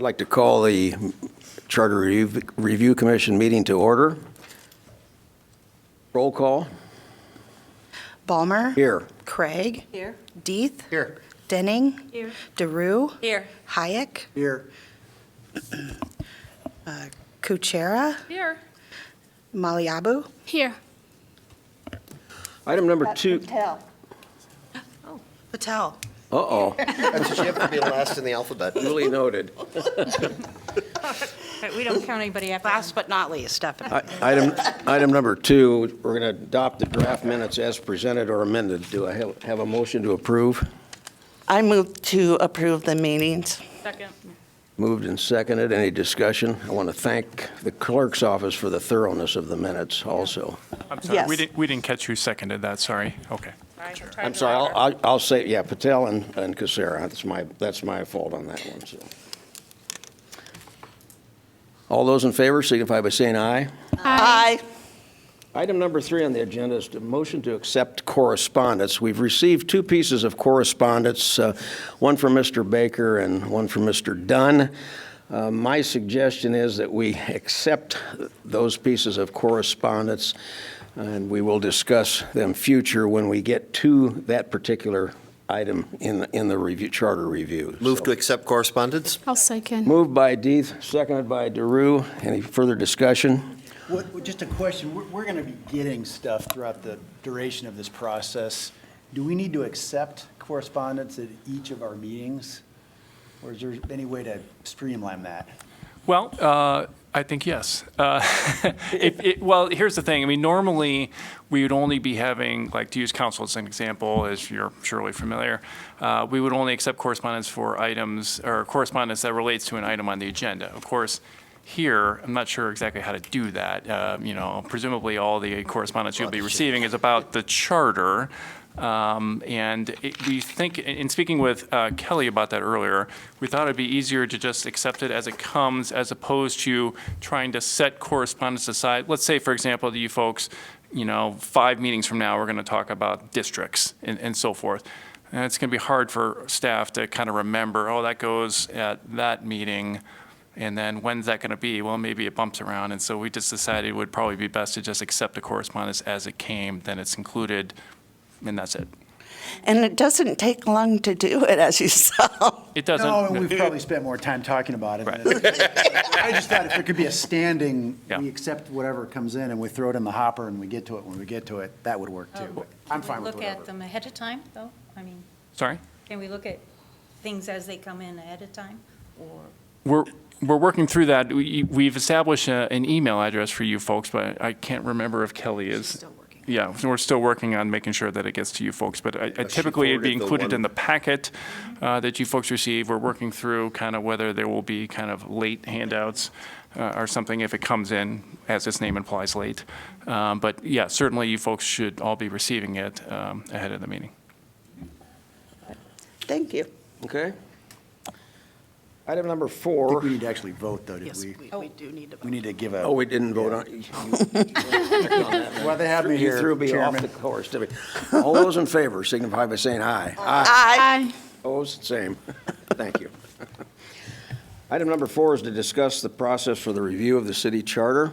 I'd like to call the Charter Review Commission meeting to order. Roll call. Balmer. Here. Craig. Here. Deeth. Here. Denning. Here. DeRue. Here. Hayek. Here. Kuchera. Here. Maliabu. Here. Item number 2. Patel. Uh-oh, That's what you have to be last in the alphabet. duly noted. We don't count anybody after. Last but not least, Stephanie. Item number 2, we're going to adopt the draft minutes as presented or amended. Do I have a motion to approve? I move to approve the meetings. Second. Moved and seconded. Any discussion? I want to thank the clerk's office for the thoroughness of the minutes also. I'm sorry, Yes. we didn't catch who seconded that, sorry. Okay. I'm sorry, I'll say, yeah, Patel and Kuchera. That's my fault on that one, so. All those in favor signify by saying aye. Aye. Item number 3 on the agenda is the motion to accept correspondence. We've received 2 pieces of correspondence, one from Mr. Baker and one from Mr. Dunn. My suggestion is that we accept those pieces of correspondence, and we will discuss them future when we get to that particular item in the review, charter review. Move to accept correspondence? I'll second. Moved by Deeth, seconded by DeRue. Any further discussion? Just a question, we're going to be getting stuff throughout the duration of this process. Do we need to accept correspondence at each of our meetings? Or is there any way to streamline that? Well, I think yes. Well, here's the thing. I mean, normally we would only be having, like to use council as an example, as you're surely familiar, we would only accept correspondence for items or correspondence that relates to an item on the agenda. Of course, here, I'm not sure exactly how to do that. Presumably all the correspondence you'll be receiving is about the charter. We think, in speaking with Kelly about that earlier, we thought it'd be easier to just accept it as it comes as opposed to trying to set correspondence aside. Let's say, for example, that you folks, 5 meetings from now, we're going to talk about districts and so forth. And it's going to be hard for staff to kind of remember, oh, that goes at that meeting. And then when's that going to be? Well, maybe it bumps around. And so we just decided it would probably be best to just accept the correspondence as it came, then it's included, and that's it. And it doesn't take long to do it, as you saw. It doesn't. No, and we've probably spent more time talking about it. Right. I just thought if there could be a standing, Yeah. we accept whatever comes in and we throw it in the hopper and we get to it when we get to it, that would work too. But I'm fine with Look at whatever. them ahead of time, though? I mean, Sorry? can we look at things as they come in ahead of time? Or, We're working through that. We've established an email address for you folks, but I can't remember if Kelly is. Still working. Yeah, we're still working on making sure that it gets to you folks. But I typically it'd be forwarded the included one- in the packet that you folks receive. We're working through kind of whether there will be kind of late handouts or something if it comes in, as its name implies, late. But yeah, certainly you folks should all be receiving it ahead of the meeting. Thank you. Okay. Item number I think 4. we need to actually vote, though, did Yes, we? we do need to We need to give Oh, a, we didn't vote on. well, they have me You here, threw me off the Chairman. course, didn't we? All those in favor signify by saying aye. Aye. Opposed, same. Thank you. Item number 4 is to discuss the process for the review of the city charter.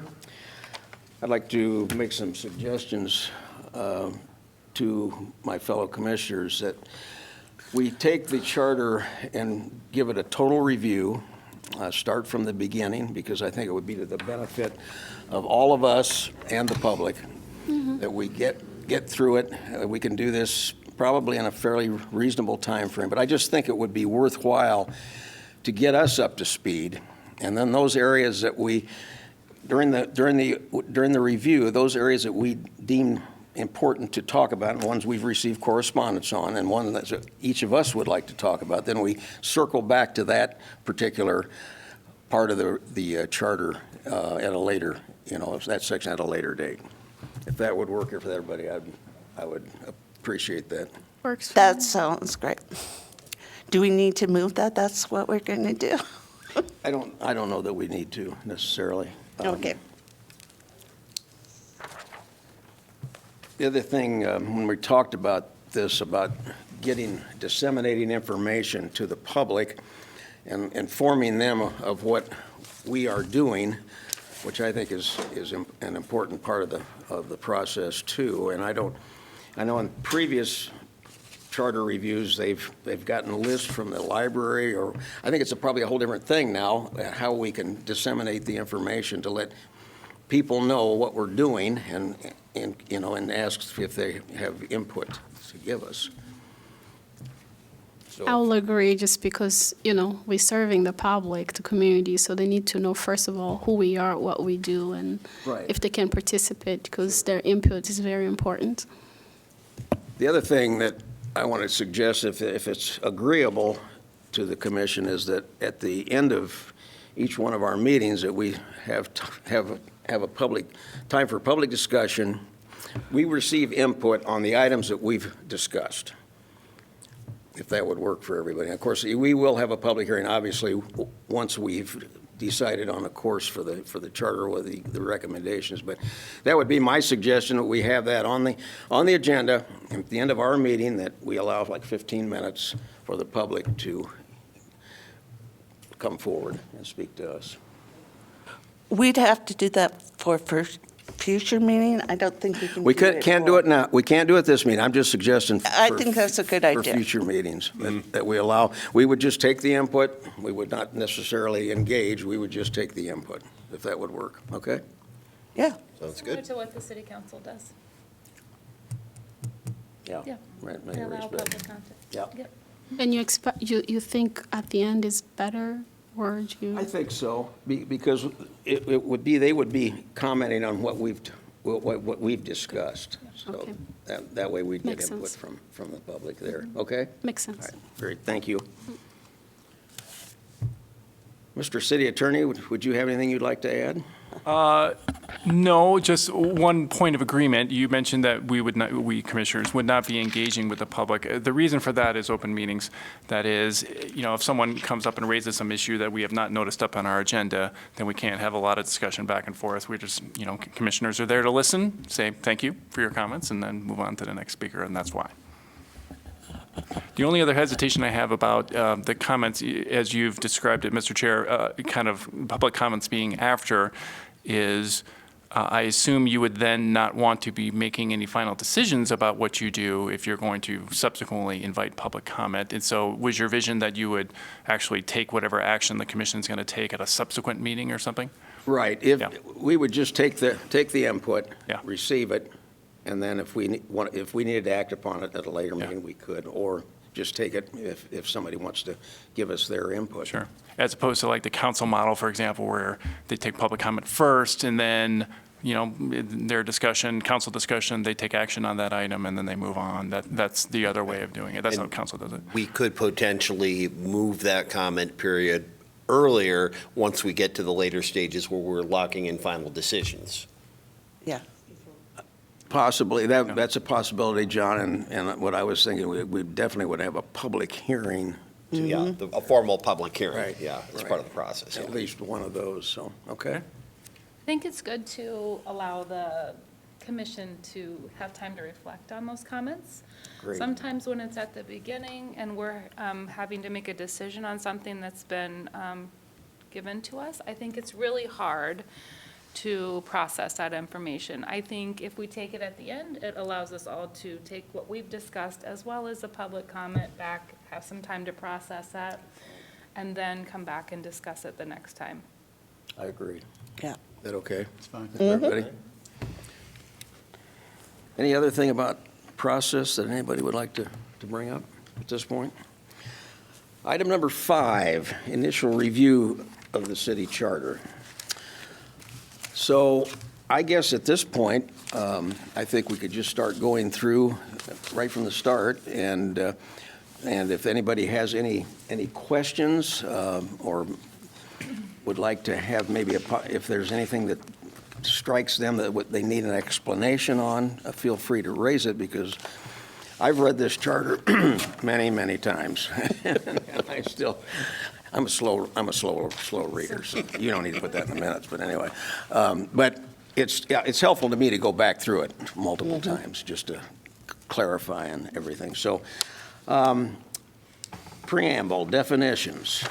I'd like to make some suggestions to my fellow commissioners that we take the charter and give it a total review, start from the beginning, because I think it would be to the benefit of all of us and the public that we get through it. We can do this probably in a fairly reasonable time frame, but I just think it would be worthwhile to get us up to speed, and then those areas that we, during the review, those areas that we deem important to talk about, and ones we've received correspondence on, and one that each of us would like to talk about, then we circle back to that particular part of the charter at a later, that section at a later date. If that would work for everybody, I would appreciate that. Works. That sounds great. Do we need to move that? That's what we're going to do. I don't know that we need to necessarily. Okay. The other thing, when we talked about this, about disseminating information to the public, and informing them of what we are doing, which I think is an important part of the process too. And I know in previous charter reviews, they've gotten a list from the library, or I think it's probably a whole different thing now, how we can disseminate the information to let people know what we're doing and ask if they have input to give us. So- I will agree, just because, we're serving the public, the community, so they need to know, first of all, who we are, what we do, and Right. if they can participate, because their input is very important. The other thing that I want to suggest, if it's agreeable to the commission, is that at the end of each one of our meetings, that we have a public, time for public discussion. We receive input on the items that we've discussed, if that would work for everybody. Of course, we will have a public hearing, obviously, once we've decided on a course for the charter with the recommendations. But that would be my suggestion, that we have that on the agenda at the end of our meeting, that we allow like 15 minutes for the public to come forward and speak to us. We'd have to do that for future meeting? I don't think we can. We can't do for- it now. We can't do it this meeting. I'm just suggesting. I think that's a good For idea. future meetings, that we allow, we would just take the input. We would not necessarily engage. We would just take the input, if that would work. Okay? Yeah. Sounds Similar good. to what the city council does. Yeah. Yeah. Right, They many allow respects. public comment. Yeah. Yep. And you think at the end is better, or do you? I think so, because it would be, they would be commenting on what we've discussed. So Okay. that way we'd get Makes input sense. from the public there. Okay? Makes All sense. right, great, thank you. Mr. City Attorney, would you have anything you'd like to add? No, just one point of agreement. You mentioned that we commissioners would not be engaging with the public. The reason for that is open meetings. That is, if someone comes up and raises some issue that we have not noticed up on our agenda, then we can't have a lot of discussion back and forth. We're just, commissioners are there to listen, say thank you for your comments, and then move on to the next speaker, and that's why. The only other hesitation I have about the comments, as you've described it, Mr. Chair, kind of public comments being after, is I assume you would then not want to be making any final decisions about what you do if you're going to subsequently invite public comment. And so was your vision that you would actually take whatever action the commission's going to take at a subsequent meeting or something? Right, Yeah. we would just take the input, Yeah. receive it, and then if we needed to act upon it at a later Yeah. meeting, we could, or just take it if somebody wants to give us their input. Sure. As opposed to like the council model, for example, where they take public comment first and then, their discussion, council discussion, they take action on that item and then they move on. That's the other way of doing it. That's how council does it. We could potentially move that comment period earlier once we get to the later stages where we're locking in final decisions. Yeah. Possibly, that's a possibility, John, and what I was thinking, we definitely would have a public hearing, Yeah, a formal public hearing. Right, Yeah, it's right. part of the process. at yeah. least one of those, so, okay? I think it's good to allow the commission to have time to reflect on those comments. Great. Sometimes when it's at the beginning and we're having to make a decision on something that's been given to us, I think it's really hard to process that information. I think if we take it at the end, it allows us all to take what we've discussed as well as the public comment back, have some time to process that, and then come back and discuss it the next time. I agree. Yeah. Is that okay? It's fine. for everybody? Any other thing about process that anybody would like to bring up at this point? Item number 5, initial review of the city charter. So I guess at this point, I think we could just start going through right from the start, and if anybody has any questions or would like to have maybe if there's anything that strikes them that they need an explanation on, feel free to raise it, because I've read this charter many, many times. And I'm a slow reader, so you don't need to put that in the minutes, but anyway. But it's helpful to me to go back through it multiple times, just to clarify and everything. So, preamble, definitions.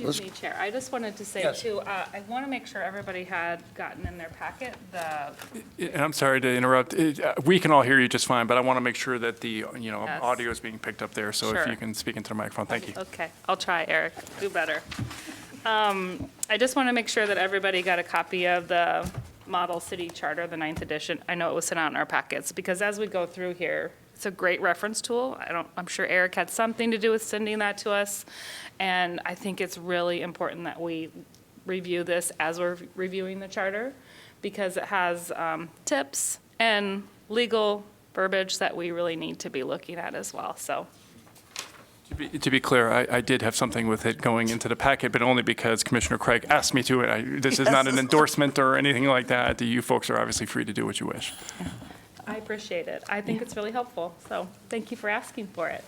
Excuse me, Chair. I just wanted to say Yes. too, I want to make sure everybody had gotten in their packet the, And I'm sorry to interrupt. We can all hear you just fine, but I want to make sure that the, Yes. audio is being picked up there. So if Sure. you can speak into the microphone, thank you. okay, I'll try, Eric, do better. I just want to make sure that everybody got a copy of the Model City Charter, the 9th edition. I know it was sent out in our packets, because as we go through here, it's a great reference tool. I'm sure Eric had something to do with sending that to us. And I think it's really important that we review this as we're reviewing the charter, because it has tips and legal verbiage that we really need to be looking at as well, so. To be clear, I did have something with it going into the packet, but only because Commissioner Craig asked me to. This is not an endorsement or anything like that. You folks are obviously free to do what you wish. I appreciate it. I think it's really helpful, so thank you for asking for it.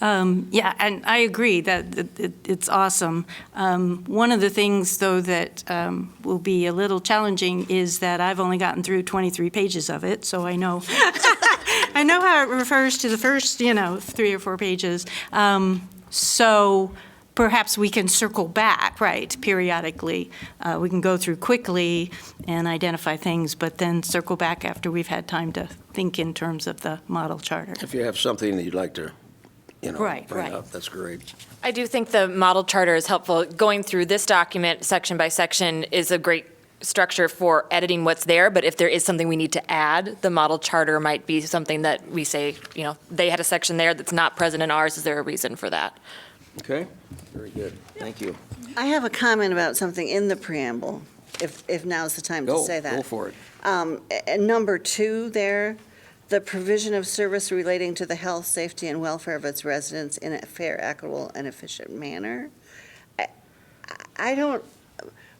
Yeah, and I agree that it's awesome. One of the things, though, that will be a little challenging is that I've only gotten through 23 pages of it, so I know I know how it refers to the first, 3 or 4 pages. So perhaps we can circle back, right, periodically. We can go through quickly and identify things, but then circle back after we've had time to think in terms of the model charter. If you have something that you'd like to, Right, bring right. up, that's great. I do think the model charter is helpful. Going through this document section by section is a great structure for editing what's there, but if there is something we need to add, the model charter might be something that we say, they had a section there that's not present in ours. Is there a reason for that? Okay, very good. Thank you. I have a comment about something in the preamble, if now's the time to say that. Go for it. And number 2 there, the provision of service relating to the health, safety, and welfare of its residents in a fair, equitable, and efficient manner. I don't,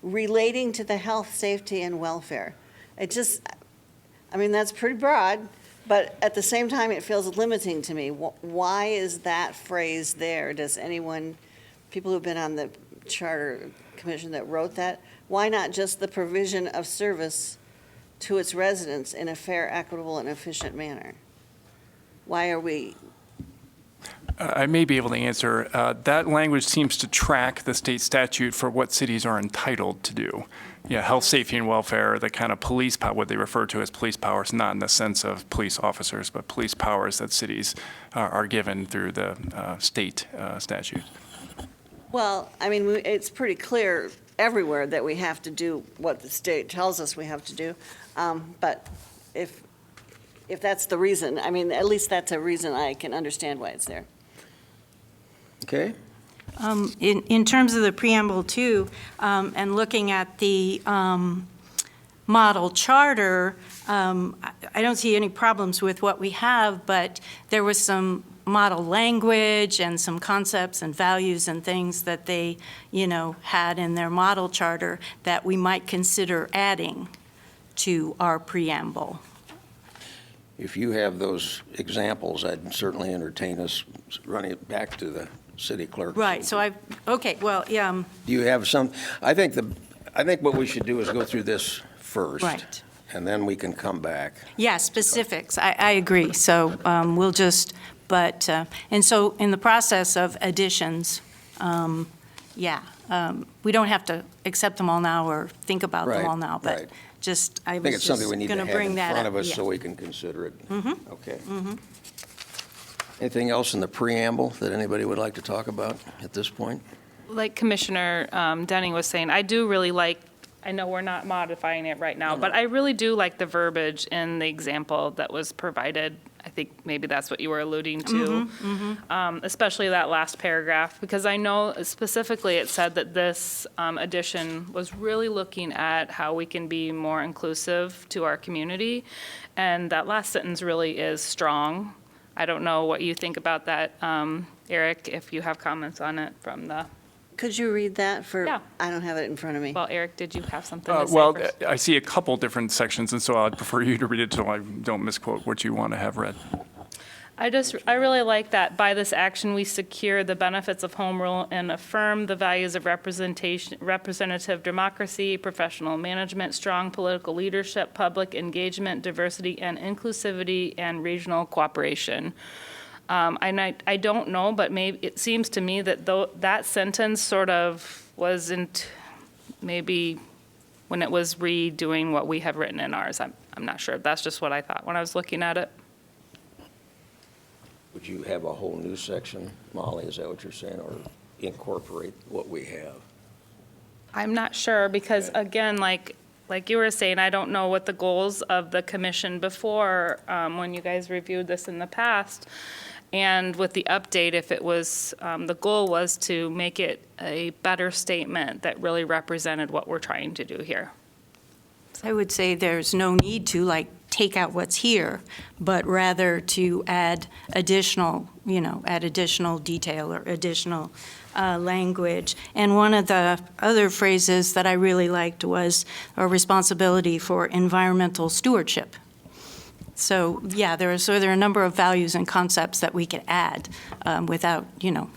relating to the health, safety, and welfare. That's pretty broad, but at the same time, it feels limiting to me. Why is that phrase there? Does anyone, people who've been on the Charter Commission that wrote that, why not just the provision of service to its residents in a fair, equitable, and efficient manner? Why are we, I may be able to answer. That language seems to track the state statute for what cities are entitled to do. Yeah, health, safety, and welfare, the kind of police power, what they refer to as police powers, not in the sense of police officers, but police powers that cities are given through the state statute. well, it's pretty clear everywhere that we have to do what the state tells us we have to do. But if that's the reason, at least that's a reason I can understand why it's there. Okay, In terms of the preamble too, and looking at the model charter, I don't see any problems with what we have, but there was some model language and some concepts and values and things that they, had in their model charter that we might consider adding to our preamble. if you have those examples, I'd certainly entertain us running it back to the city clerk. Right, so okay, well, yeah, Do you have some, I think what we should do is go through this first. Right. And then we can come back. yeah, specifics, I agree. So we'll just, and so in the process of additions, we don't have to accept them all now or think about them Right, all now, but right. just, I I think was it's just something we need to going to have bring in that up. front of us yeah. so we can consider it. Mhm. Okay. Anything else in the preamble that anybody would like to talk about at this point? Like Commissioner Denning was saying, I do really like, I know we're not modifying it right now, but I really do like the verbiage in the example that was provided. I think maybe that's what you were alluding to, especially that last paragraph, because I know specifically it said that this addition was really looking at how we can be more inclusive to our community, and that last sentence really is strong. I don't know what you think about that, Eric, if you have comments on it from the, Could you read that Yeah. I don't have it in front of me. well, Eric, did you have something to say Well, first? I see a couple different sections, and so I'd prefer you to read it so I don't misquote what you want to have read. I really like that by this action, we secure the benefits of home rule and affirm the values of representative democracy, professional management, strong political leadership, public engagement, diversity and inclusivity, and regional cooperation. And I don't know, but maybe it seems to me that that sentence sort of wasn't maybe when it was redoing what we have written in ours. I'm not sure. That's just what I thought when I was looking at it. Would you have a whole new section, Molly, is that what you're saying, or incorporate what we have? I'm not sure because, again, like you were saying, I don't know what the goals of the commission before, when you guys reviewed this in the past. And with the update, if it was, the goal was to make it a better statement that really represented what we're trying to do here. I would say there's no need to, like, take out what's here, but rather to add additional, add additional detail or additional language. And one of the other phrases that I really liked was a responsibility for environmental stewardship. So, yeah, there are a number of values and concepts that we could add without,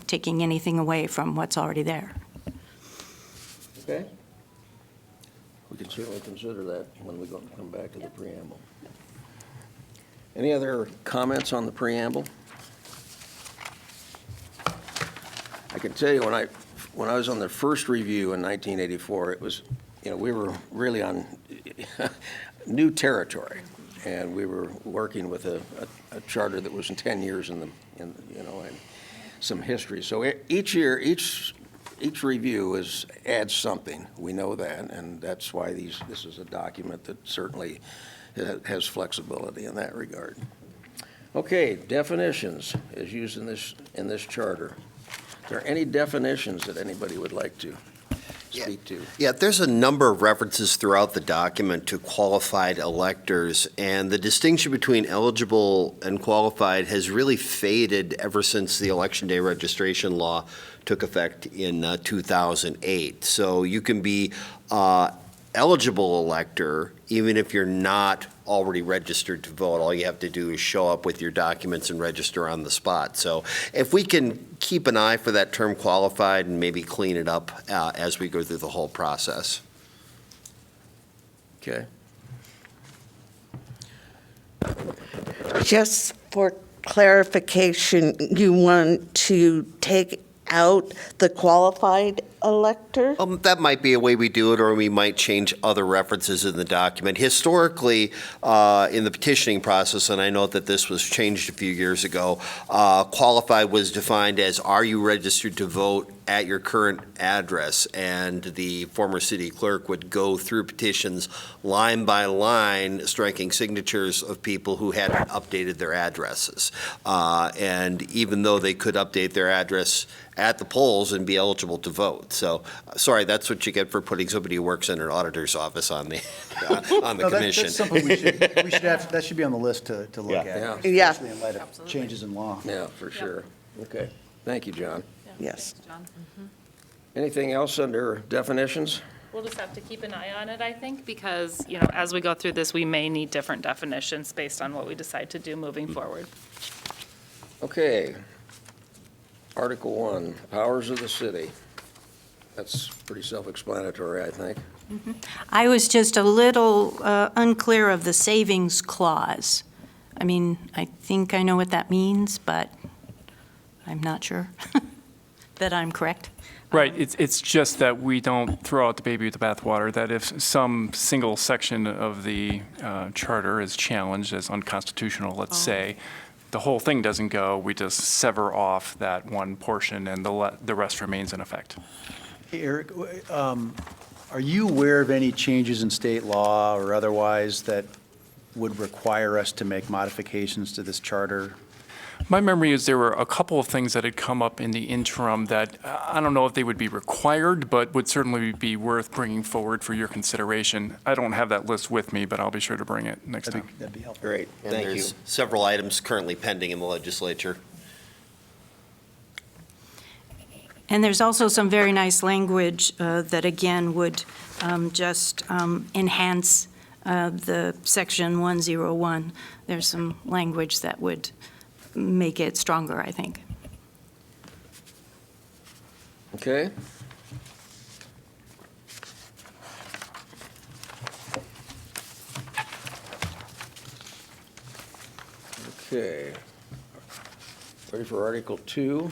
taking anything away from what's already there. Okay. We can certainly consider that when we come back to the preamble. Any other comments on the preamble? I can tell you, when I was on the first review in 1984, it was, we were really on new territory, and we were working with a charter that was 10 years in and some history. So each year, each review adds something. We know that, and that's why this is a document that certainly has flexibility in that regard. Okay, definitions as used in this charter. Are there any definitions that anybody would like to speak to? Yeah, there's a number of references throughout the document to qualified electors, and the distinction between eligible and qualified has really faded ever since the Election Day registration law took effect in 2008. So you can be eligible elector even if you're not already registered to vote. All you have to do is show up with your documents and register on the spot. So if we can keep an eye for that term qualified and maybe clean it up as we go through the whole process. Okay. Just for clarification, you want to take out the qualified elector? That might be a way we do it, or we might change other references in the document. Historically, in the petitioning process, and I know that this was changed a few years ago, qualified was defined as, are you registered to vote at your current address? And the former city clerk would go through petitions line by line, striking signatures of people who hadn't updated their addresses. And even though they could update their address at the polls and be eligible to vote. So, sorry, that's what you get for putting somebody who works in an auditor's office on the commission. That's something we should have, that should be on the list to look at. Yeah. Especially in light of changes in law. Yeah, for sure. Okay. Thank you, John. Yes. Thanks, John. Anything else under definitions? We'll just have to keep an eye on it, I think, because, as we go through this, we may need different definitions based on what we decide to do moving forward. Okay. Article 1, powers of the city. That's pretty self-explanatory, I think. I was just a little unclear of the savings clause. I mean, I think I know what that means, but I'm not sure that I'm correct. Right, it's just that we don't throw out the baby with the bathwater, that if some single section of the charter is challenged as unconstitutional, let's say, the whole thing doesn't go, we just sever off that one portion and the rest remains in effect. Hey, Eric, are you aware of any changes in state law or otherwise that would require us to make modifications to this charter? My memory is there were a couple of things that had come up in the interim that I don't know if they would be required, but would certainly be worth bringing forward for your consideration. I don't have that list with me, but I'll be sure to bring it next time. That'd be helpful. Great, And thank you. there's several items currently pending in the legislature. And there's also some very nice language that, again, would just enhance the section 101. There's some language that would make it stronger, I think. Okay. Okay. Ready for Article 2?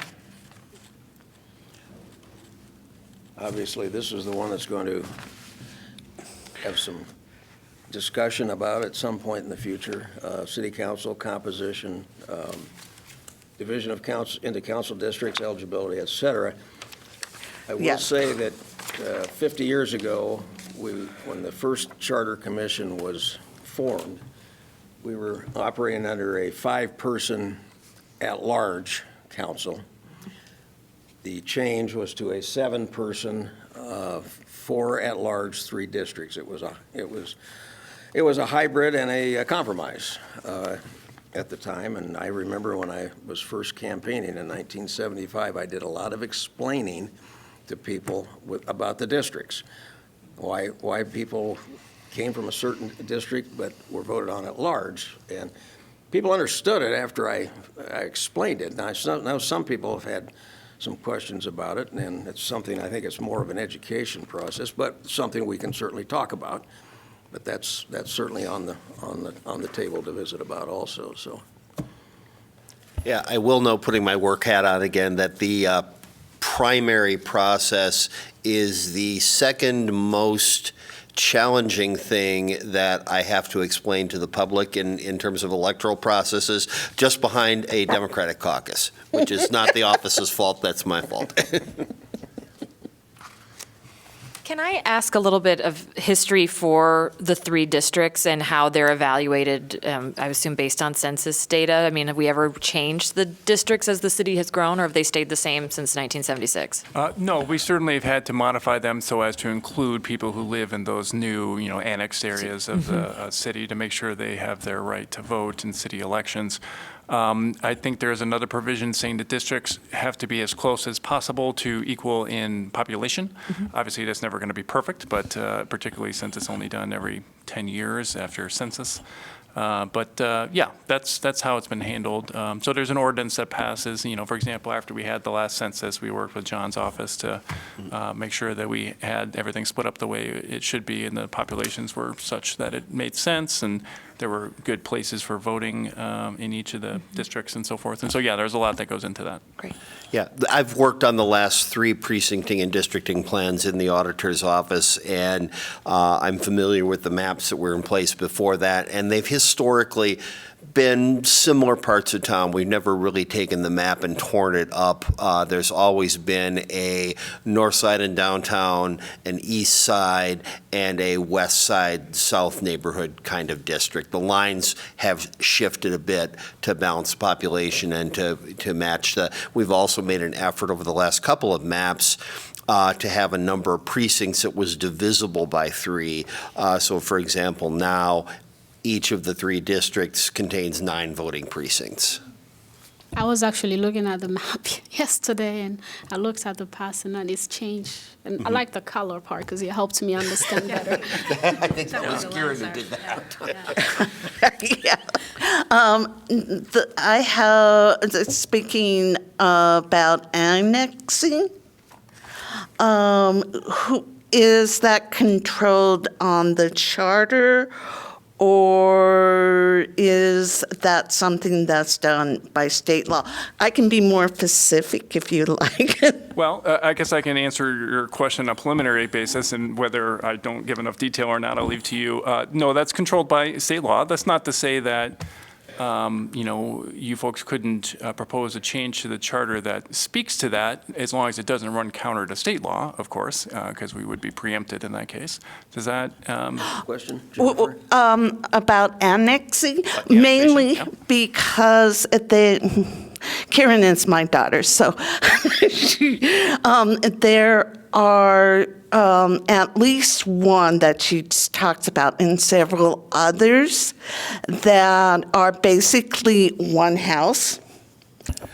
Obviously, this is the one that's going to have some discussion about at some point in the future. City council composition, division of council into council districts, eligibility, et cetera. I will Yes. say that 50 years ago, when the first charter commission was formed, we were operating under a 5-person at-large council. The change was to a 7-person, 4 at-large, 3 districts. It was a hybrid and a compromise at the time. And I remember when I was first campaigning in 1975, I did a lot of explaining to people about the districts, why people came from a certain district but were voted on at large. And people understood it after I explained it. Now some people have had some questions about it, and it's something, I think it's more of an education process, but something we can certainly talk about. But that's certainly on the table to visit about also, so. Yeah, I will note, putting my work hat on again, that the primary process is the second most challenging thing that I have to explain to the public in terms of electoral processes, just behind a Democratic caucus, which is not the office's fault, that's my fault. Can I ask a little bit of history for the 3 districts and how they're evaluated, I assume based on census data? I mean, have we ever changed the districts as the city has grown, or have they stayed the same since 1976? No, we certainly have had to modify them so as to include people who live in those new, annexed areas of the city to make sure they have their right to vote in city elections. I think there's another provision saying that districts have to be as close as possible to equal in population. Obviously, that's never going to be perfect, but particularly since it's only done every 10 years after census. Yeah, that's how it's been handled. So there's an ordinance that passes, for example, after we had the last census, we worked with John's office to make sure that we had everything split up the way it should be, and the populations were such that it made sense, and there were good places for voting in each of the districts and so forth. And so, yeah, there's a lot that goes into that. Great. Yeah, I've worked on the last 3 precincting and districting plans in the auditor's office, and I'm familiar with the maps that were in place before that, and they've historically been similar parts of town. We've never really taken the map and torn it up. There's always been a north side and downtown, an east side, and a west side, south neighborhood kind of district. The lines have shifted a bit to balance population and to match the. We've also made an effort over the last couple of maps to have a number of precincts that was divisible by 3. So, for example, now each of the 3 districts contains 9 voting precincts. I was actually looking at the map yesterday, and I looked at the past, and it's changed. And I like the color part because it helps me understand better. I think that was Karen who did that. I have, speaking about annexing, is that controlled on the charter, or is that something that's done by state law? I can be more specific if you like. Well, I guess I can answer your question on a preliminary basis, and whether I don't give enough detail or not, I'll leave to you. No, that's controlled by state law. That's not to say that you folks couldn't propose a change to the charter that speaks to that, as long as it doesn't run counter to state law, of course, because we would be preempted in that case. Does that? Question, Jennifer? About annexing, Yeah, mainly yeah. because Karen is my daughter, so there are at least one that she talks about, and several others that are basically one house.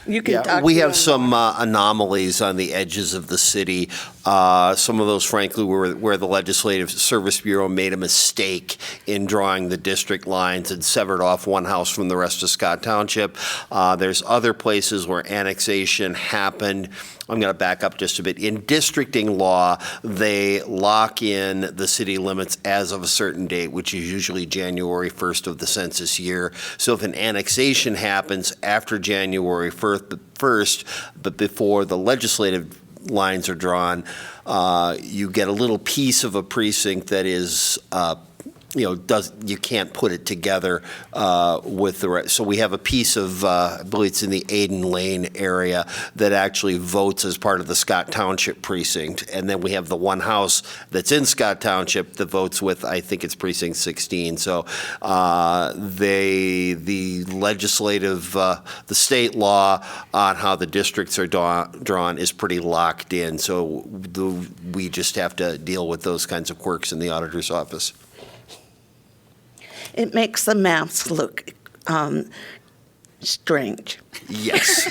You can Yeah, talk we to have them. some anomalies on the edges of the city. Some of those, frankly, were where the Legislative Service Bureau made a mistake in drawing the district lines and severed off one house from the rest of Scott Township. There's other places where annexation happened. I'm going to back up just a bit. In districting law, they lock in the city limits as of a certain date, which is usually January 1st of the census year. So if an annexation happens after January 1st, but before the legislative lines are drawn, you get a little piece of a precinct that is, you can't put it together with the rest. So we have a piece of, I believe it's in the Aiden Lane area, that actually votes as part of the Scott Township precinct. And then we have the one house that's in Scott Township that votes with, I think it's precinct 16. So the legislative, the state law on how the districts are drawn is pretty locked in. So we just have to deal with those kinds of quirks in the auditor's office. It makes the maps look strange. Yes.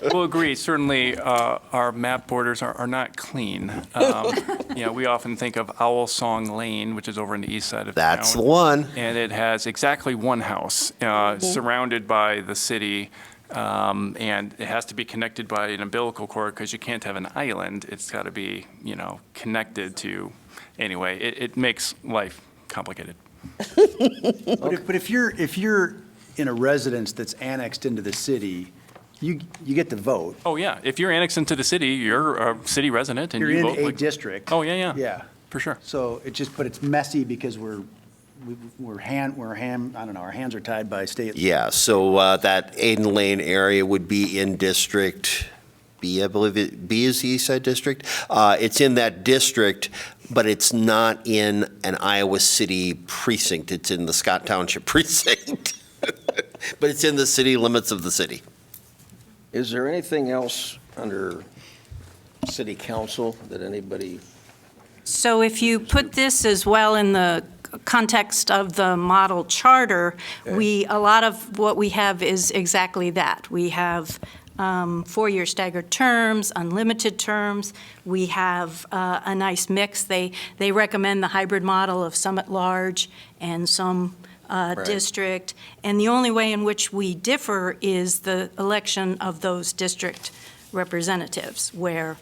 We'll agree, certainly, our map borders are not clean. We often think of Owl Song Lane, which is over on the east side of town. That's the one. And it has exactly one house surrounded by the city, and it has to be connected by an umbilical cord because you can't have an island. It's got to be, connected to, anyway, it makes life complicated. But if you're in a residence that's annexed into the city, you get to vote. Oh, yeah, if you're annexed into the city, you're a city resident and You're you in vote. a like- district. Oh, yeah, Yeah. for sure. So but it's messy because our hands are tied by state. Yeah, so that Aiden Lane area would be in District B, I believe B is the East Side District. It's in that district, but it's not in an Iowa City precinct. It's in the Scott Township precinct. But it's in the city limits of the city. Is there anything else under city council that anybody, So if you put this as well in the context of the model charter, a lot of what we have is exactly that. We have 4-year staggered terms, unlimited terms. We have a nice mix. They recommend the hybrid model of some at large and some district. And the only way in which we differ is the election of those district representatives, where,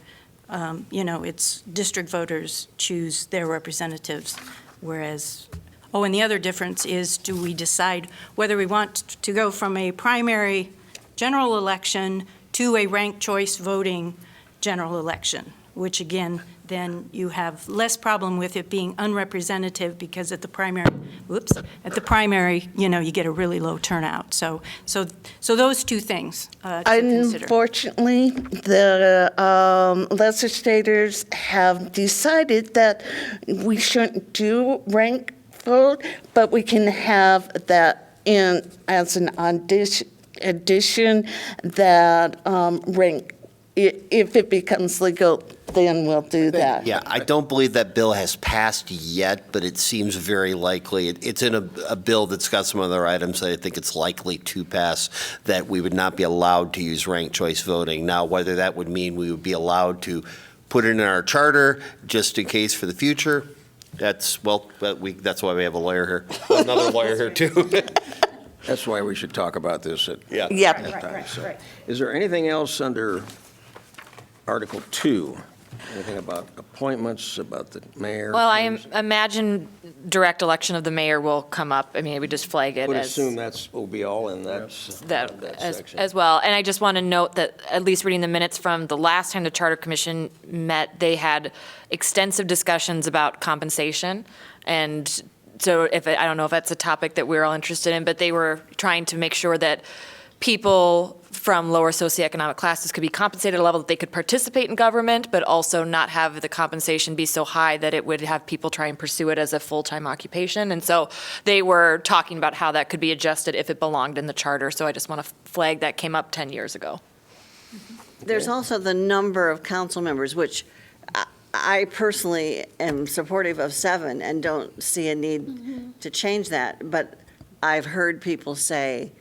it's district voters choose their representatives, whereas, and the other difference is, do we decide whether we want to go from a primary general election to a ranked choice voting general election, which again, then you have less problem with it being unrepresentative because at the primary, you get a really low turnout. So those two things to consider. Unfortunately, the legislators have decided that we shouldn't do rank vote, but we can have that in as an addition that rank, if it becomes legal, then we'll do that. Yeah, I don't believe that bill has passed yet, but it seems very likely. It's in a bill that's got some other items that I think it's likely to pass, that we would not be allowed to use ranked choice voting. Now, whether that would mean we would be allowed to put it in our charter just in case for the future, that's why we have a lawyer here, another lawyer here too. that's why we should talk about this at Yep. that time. So, is there anything else under Article 2? Anything about appointments, about the mayor? Well, I imagine direct election of the mayor will come up. I mean, we just flag it Would as assume will be all in that section. as well. And I just want to note that, at least reading the minutes from the last time the Charter Commission met, they had extensive discussions about compensation. And so I don't know if that's a topic that we're all interested in, but they were trying to make sure that people from lower socioeconomic classes could be compensated at a level that they could participate in government, but also not have the compensation be so high that it would have people try and pursue it as a full-time occupation. And so they were talking about how that could be adjusted if it belonged in the charter. So I just want to flag that came up 10 years ago. There's also the number of council members, which I personally am supportive of 7 and don't see a need to change that. But I've heard people say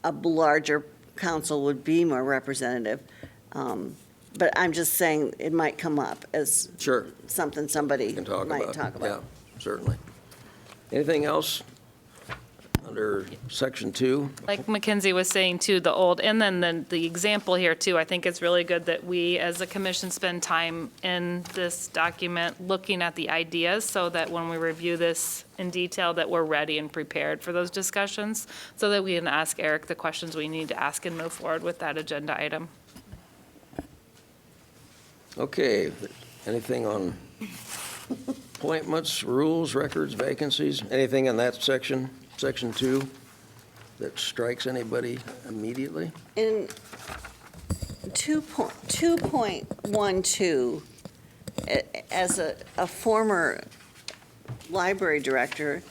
a larger council would be more representative. But I'm just saying it might come up as Sure, something somebody can talk might about. talk about. Yeah, certainly. Anything else under Section 2? Like Mackenzie was saying too, and then the example here too, I think it's really good that we as a commission spend time in this document looking at the ideas so that when we review this in detail, that we're ready and prepared for those discussions so that we can ask Eric the questions we need to ask and move forward with that agenda item. Okay, anything on appointments, rules, records, vacancies? Anything in that section, section 2, that strikes anybody immediately? In 2.12, as a former library director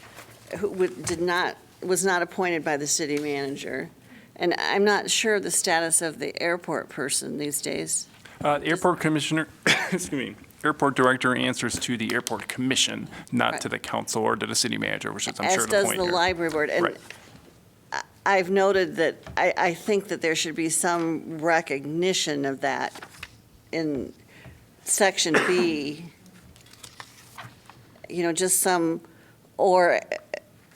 who was not appointed by the city manager, and I'm not sure of the status of the airport person these days. The airport commissioner, excuse me, airport director answers to the airport commission, not to the council or to the city manager, which is, I'm sure, As the does point the here. library board. And Right. I've noted that, I think that there should be some recognition of that in section B. Just some, or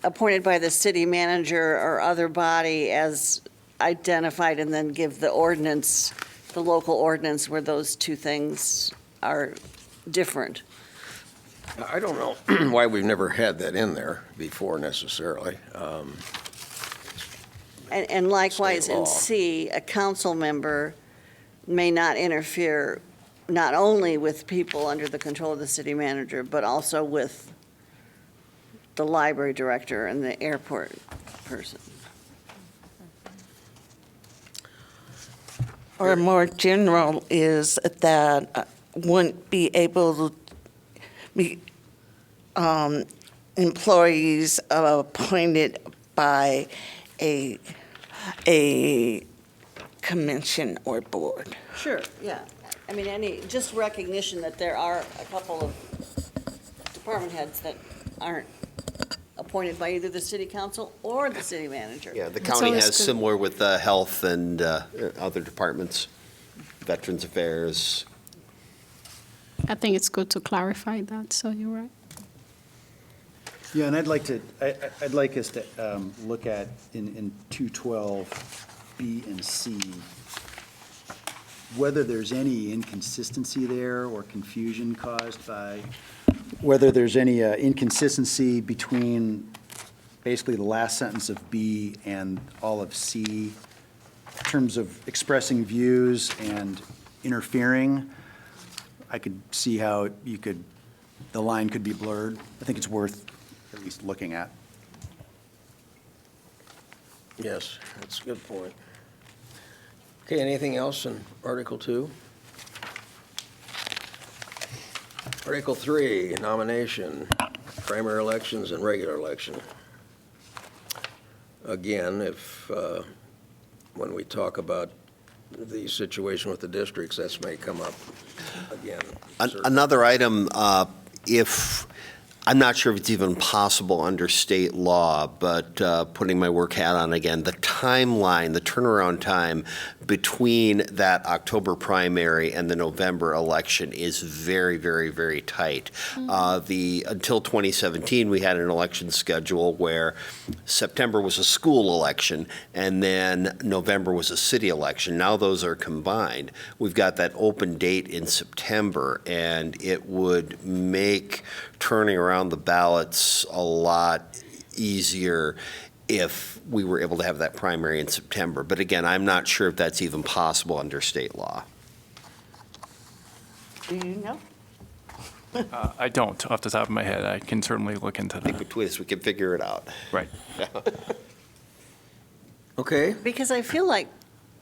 appointed by the city manager or other body as identified, and then give the ordinance, the local ordinance where those two things are different. I don't know why we've never had that in there before necessarily. And likewise State in law. C, a council member may not interfere not only with people under the control of the city manager, but also with the library director and the airport person. Or more general is that wouldn't be able to be employees appointed by a commission or board. Sure, yeah. I mean, just recognition that there are a couple of department heads that aren't appointed by either the city council or the city manager. Yeah, the It's county always has good. similar with health and other departments, Veterans Affairs. I think it's good to clarify that, so you're right. Yeah, and I'd like us to look at in 212, B and C, whether there's any inconsistency there or confusion caused by, whether there's any inconsistency between basically the last sentence of B and all of C in terms of expressing views and interfering. I could see how the line could be blurred. I think it's worth at least looking at. Yes, that's a good point. Okay, anything else in Article 2? Article 3, nomination, primary elections and regular election. Again, when we talk about the situation with the districts, that may come up again. Another item, I'm not sure if it's even possible under state law, but putting my work hat on again, the timeline, the turnaround time between that October primary and the November election is very, very, very tight. Until 2017, we had an election schedule where September was a school election and then November was a city election. Now those are combined. We've got that open date in September, and it would make turning around the ballots a lot easier if we were able to have that primary in September. But again, I'm not sure if that's even possible under state law. Do you know? I don't, off the top of my head. I can certainly look into I think that. between us, we can figure it out. Right. Okay, Because I feel like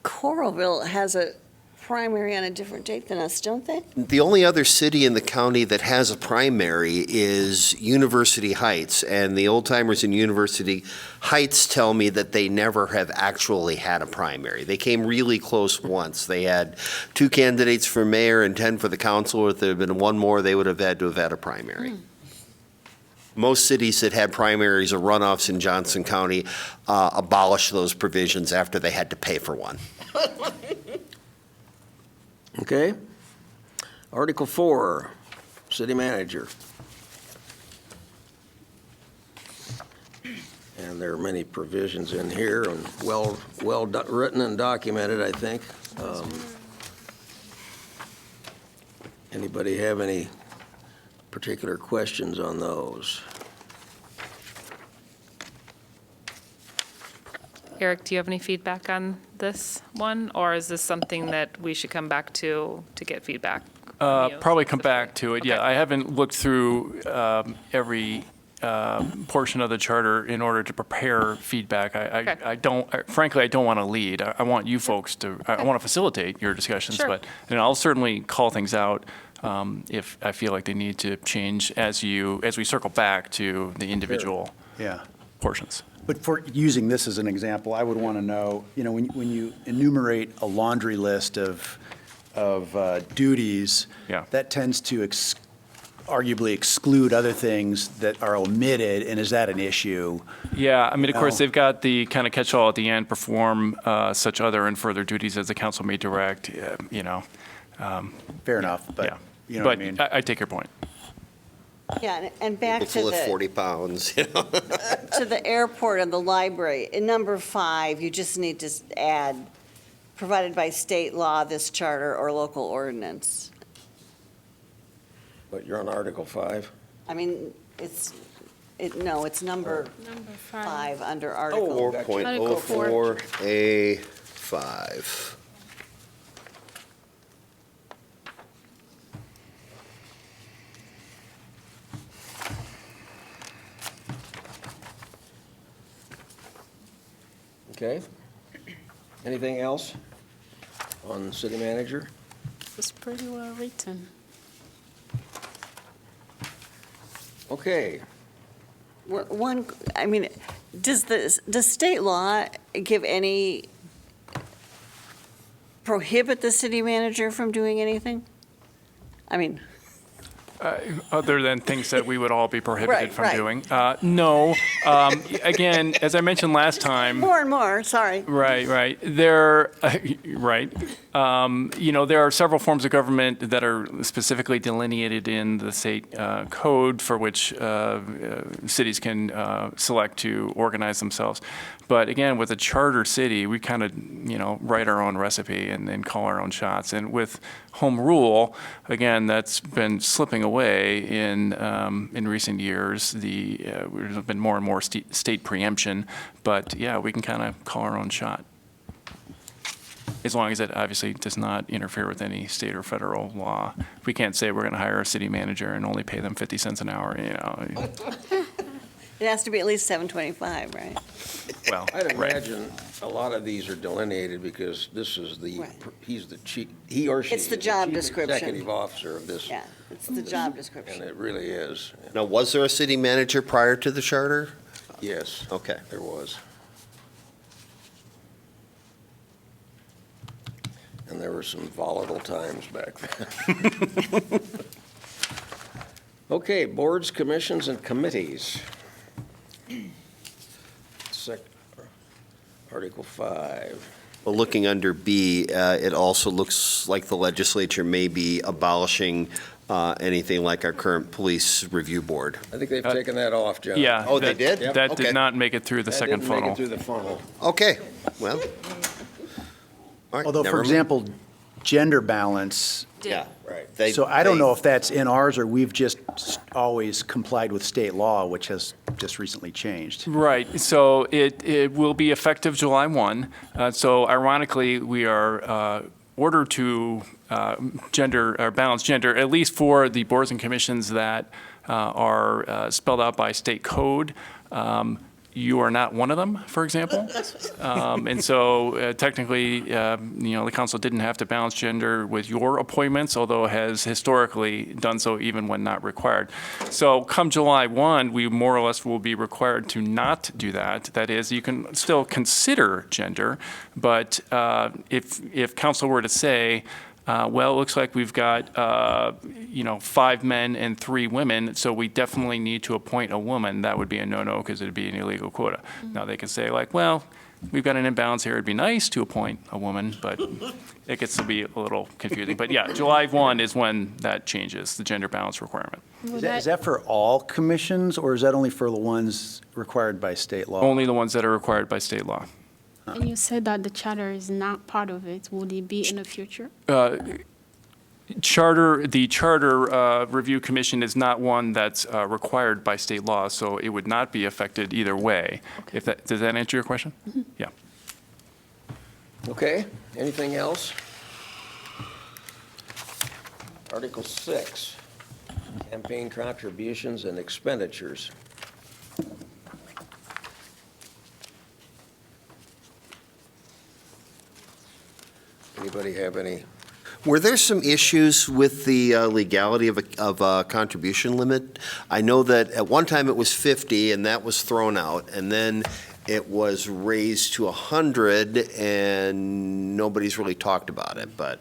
Coralville has a primary on a different date than us, don't they? The only other city in the county that has a primary is University Heights, and the old-timers in University Heights tell me that they never have actually had a primary. They came really close once. They had 2 candidates for mayor and 10 for the council. If there had been one more, they would have had to have had a primary. Most cities that had primaries or runoffs in Johnson County abolished those provisions after they had to pay for one. okay. Article 4, city manager. And there are many provisions in here and well written and documented, I think. Anybody have any particular questions on those? Eric, do you have any feedback on this one, or is this something that we should come back to get feedback? review. Probably come back to it, yeah. I haven't looked through every portion of the charter in order to prepare feedback. Okay. I don't, frankly, I don't want to lead. I want you folks to, I want to facilitate your discussions, Sure. but, and I'll certainly call things out if I feel like they need to change as we circle back to the individual Yeah. portions. But for using this as an example, I would want to know, when you enumerate a laundry list of duties, Yeah. that tends to arguably exclude other things that are omitted, and is that an issue? Yeah, I mean, of course, No. they've got the kind of catch-all at the end, perform such other and further duties as the council may direct, Fair enough, yeah. but, you know what I mean? But I take your point. Yeah, and back People to to lift the, 40 pounds, you know? to the airport and the library. In number 5, you just need to add, provided by state law, this charter or local ordinance. But you're on Article 5. I mean, it's number Number 5 under Article. 4.04A5. Okay. Anything else on city manager? It's pretty well written. Okay. One, I mean, does state law give any, prohibit the city manager from doing anything? I mean, Other than things that we would all be prohibited Right, from right. doing. No. Again, as I mentioned last time. more and more, sorry. Right. There, right. There are several forms of government that are specifically delineated in the state code for which cities can select to organize themselves. But again, with a charter city, we kind of, write our own recipe and then call our own shots. And with home rule, again, that's been slipping away in recent years. There's been more and more state preemption, but yeah, we can kind of call our own shot. As long as it obviously does not interfere with any state or federal law. We can't say we're going to hire a city manager and only pay them 50 cents an hour, It has to be at least $7.25, right? Well, I'd right. imagine a lot of these are delineated because this is Right. he's the chief, he or she It's is the job chief description. executive officer of this. Yeah, it's the job And description. it really is. Now, was there a city manager prior to the charter? Yes, Okay. there was. And there were some volatile times back then. Okay, boards, commissions, and committees. Article 5. Well, looking under B, it also looks like the legislature may be abolishing anything like our current police review board. I think they've taken that off, John. Yeah. Oh, they that- did? Yep. That Okay. did not make it through the That second didn't make funnel. it through the funnel. Okay, well. All right, Although, never for mind. example, gender balance, Yeah, Right. so I don't know if that's in ours or we've just always complied with state law, which has just recently changed. Right, so it will be effective July 1. So ironically, we are ordered to balance gender, at least for the boards and commissions that are spelled out by state code. You are not one of them, for example. And so technically, the council didn't have to balance gender with your appointments, although it has historically done so even when not required. So come July 1, we more or less will be required to not do that. That is, you can still consider gender, but if council were to say, well, it looks like we've got, 5 men and 3 women, so we definitely need to appoint a woman. That would be a no-no because it'd be an illegal quota. Now, they can say like, well, we've got an imbalance here. It'd be nice to appoint a woman, but it gets to be a little confusing. But yeah, July 1 is when that changes, the gender balance requirement. Is that for all commissions, or is that only for the ones required by state law? Only the ones that are required by state law. And you said that the charter is not part of it. Would it be in the future? The Charter Review Commission is not one that's required by state law, so it would not be affected either way. Okay. Does that answer your question? Yeah. Okay, anything else? Article 6, campaign contributions and expenditures. Anybody have any? Were there some issues with the legality of a contribution limit? I know that at one time it was 50 and that was thrown out, and then it was raised to 100 and nobody's really talked about it, but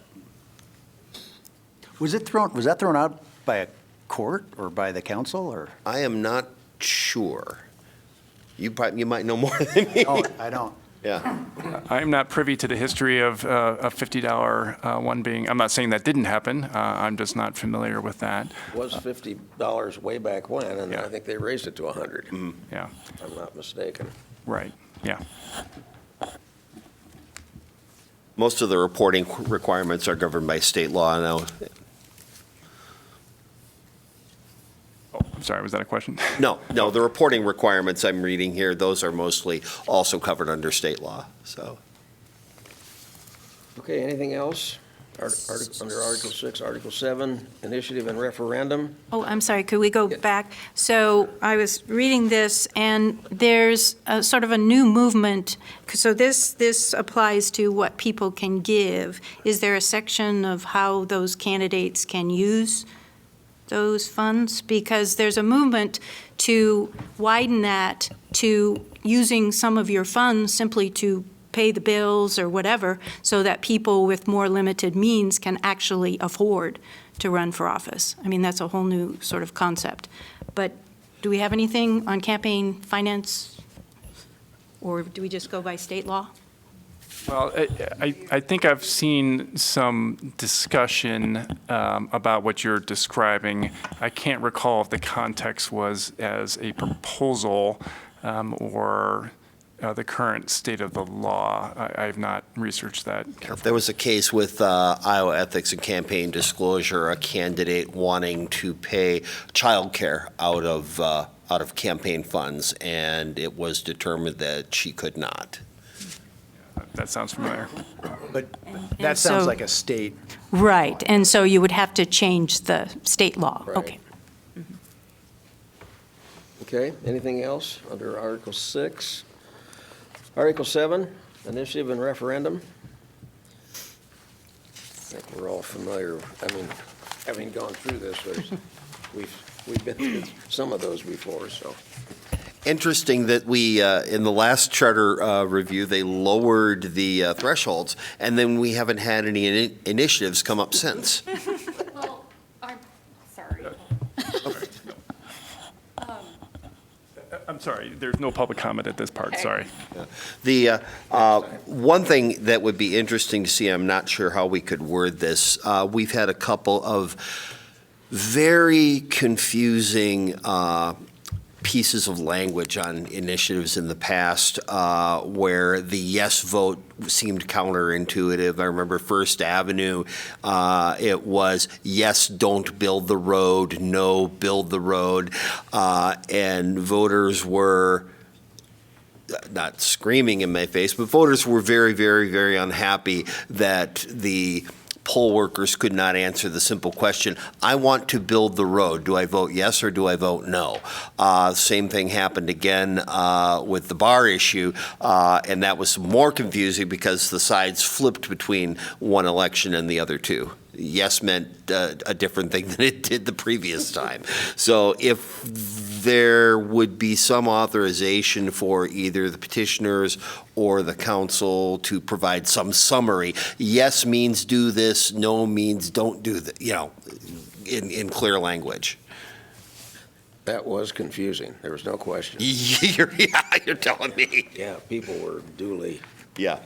Was that thrown out by a court or by the council, or? I am not sure. You might know more than me. No, I don't. Yeah. I'm not privy to the history of a $50 one being, I'm not saying that didn't happen. I'm just not familiar with that. It was $50 way back when, and Yeah. I think they raised it to 100, Yeah, if I'm not mistaken. right, yeah. Most of the reporting requirements are governed by state law now. Oh, I'm sorry, was that a question? No, the reporting requirements I'm reading here, those are mostly also covered under state law, so. Okay, anything else? Under Article 6, Article 7, initiative and referendum. Oh, I'm sorry, could we go Yeah. back? So I was reading this, and there's a sort of a new movement. So this applies to what people can give. Is there a section of how those candidates can use those funds? Because there's a movement to widen that to using some of your funds simply to pay the bills or whatever, so that people with more limited means can actually afford to run for office. I mean, that's a whole new sort of concept. But do we have anything on campaign finance? Or do we just go by state law? Well, I think I've seen some discussion about what you're describing. I can't recall if the context was as a proposal or the current state of the law. I have not researched that carefully. There was a case with Iowa Ethics and Campaign Disclosure, a candidate wanting to pay childcare out of campaign funds, and it was determined that she could not. That sounds familiar. But And that sounds so- like a state. Right, and so you would have to change the state law. Right. Okay. Okay, anything else under Article 6? Article 7, initiative and referendum. I think we're all familiar, I mean, having gone through this, we've been through some of those before, so. Interesting that we, in the last charter review, they lowered the thresholds, and then we haven't had any initiatives come up since. Well, I'm sorry. I'm sorry, there's no public comment at this part, Okay. sorry. The one thing that would be interesting to see, I'm not sure how we could word this, we've had a couple of very confusing pieces of language on initiatives in the past where the yes vote seemed counterintuitive. I remember First Avenue, it was yes, don't build the road, no, build the road. And voters were not screaming in my face, but voters were very, very, very unhappy that the poll workers could not answer the simple question, I want to build the road. Do I vote yes or do I vote no? Same thing happened again with the bar issue, and that was more confusing because the sides flipped between one election and the other two. Yes meant a different thing than it did the previous time. So if there would be some authorization for either the petitioners or the council to provide some summary, yes means do this, no means don't do that, in clear language. That was confusing, there was no question. You're telling me. Yeah, people were duly Yeah.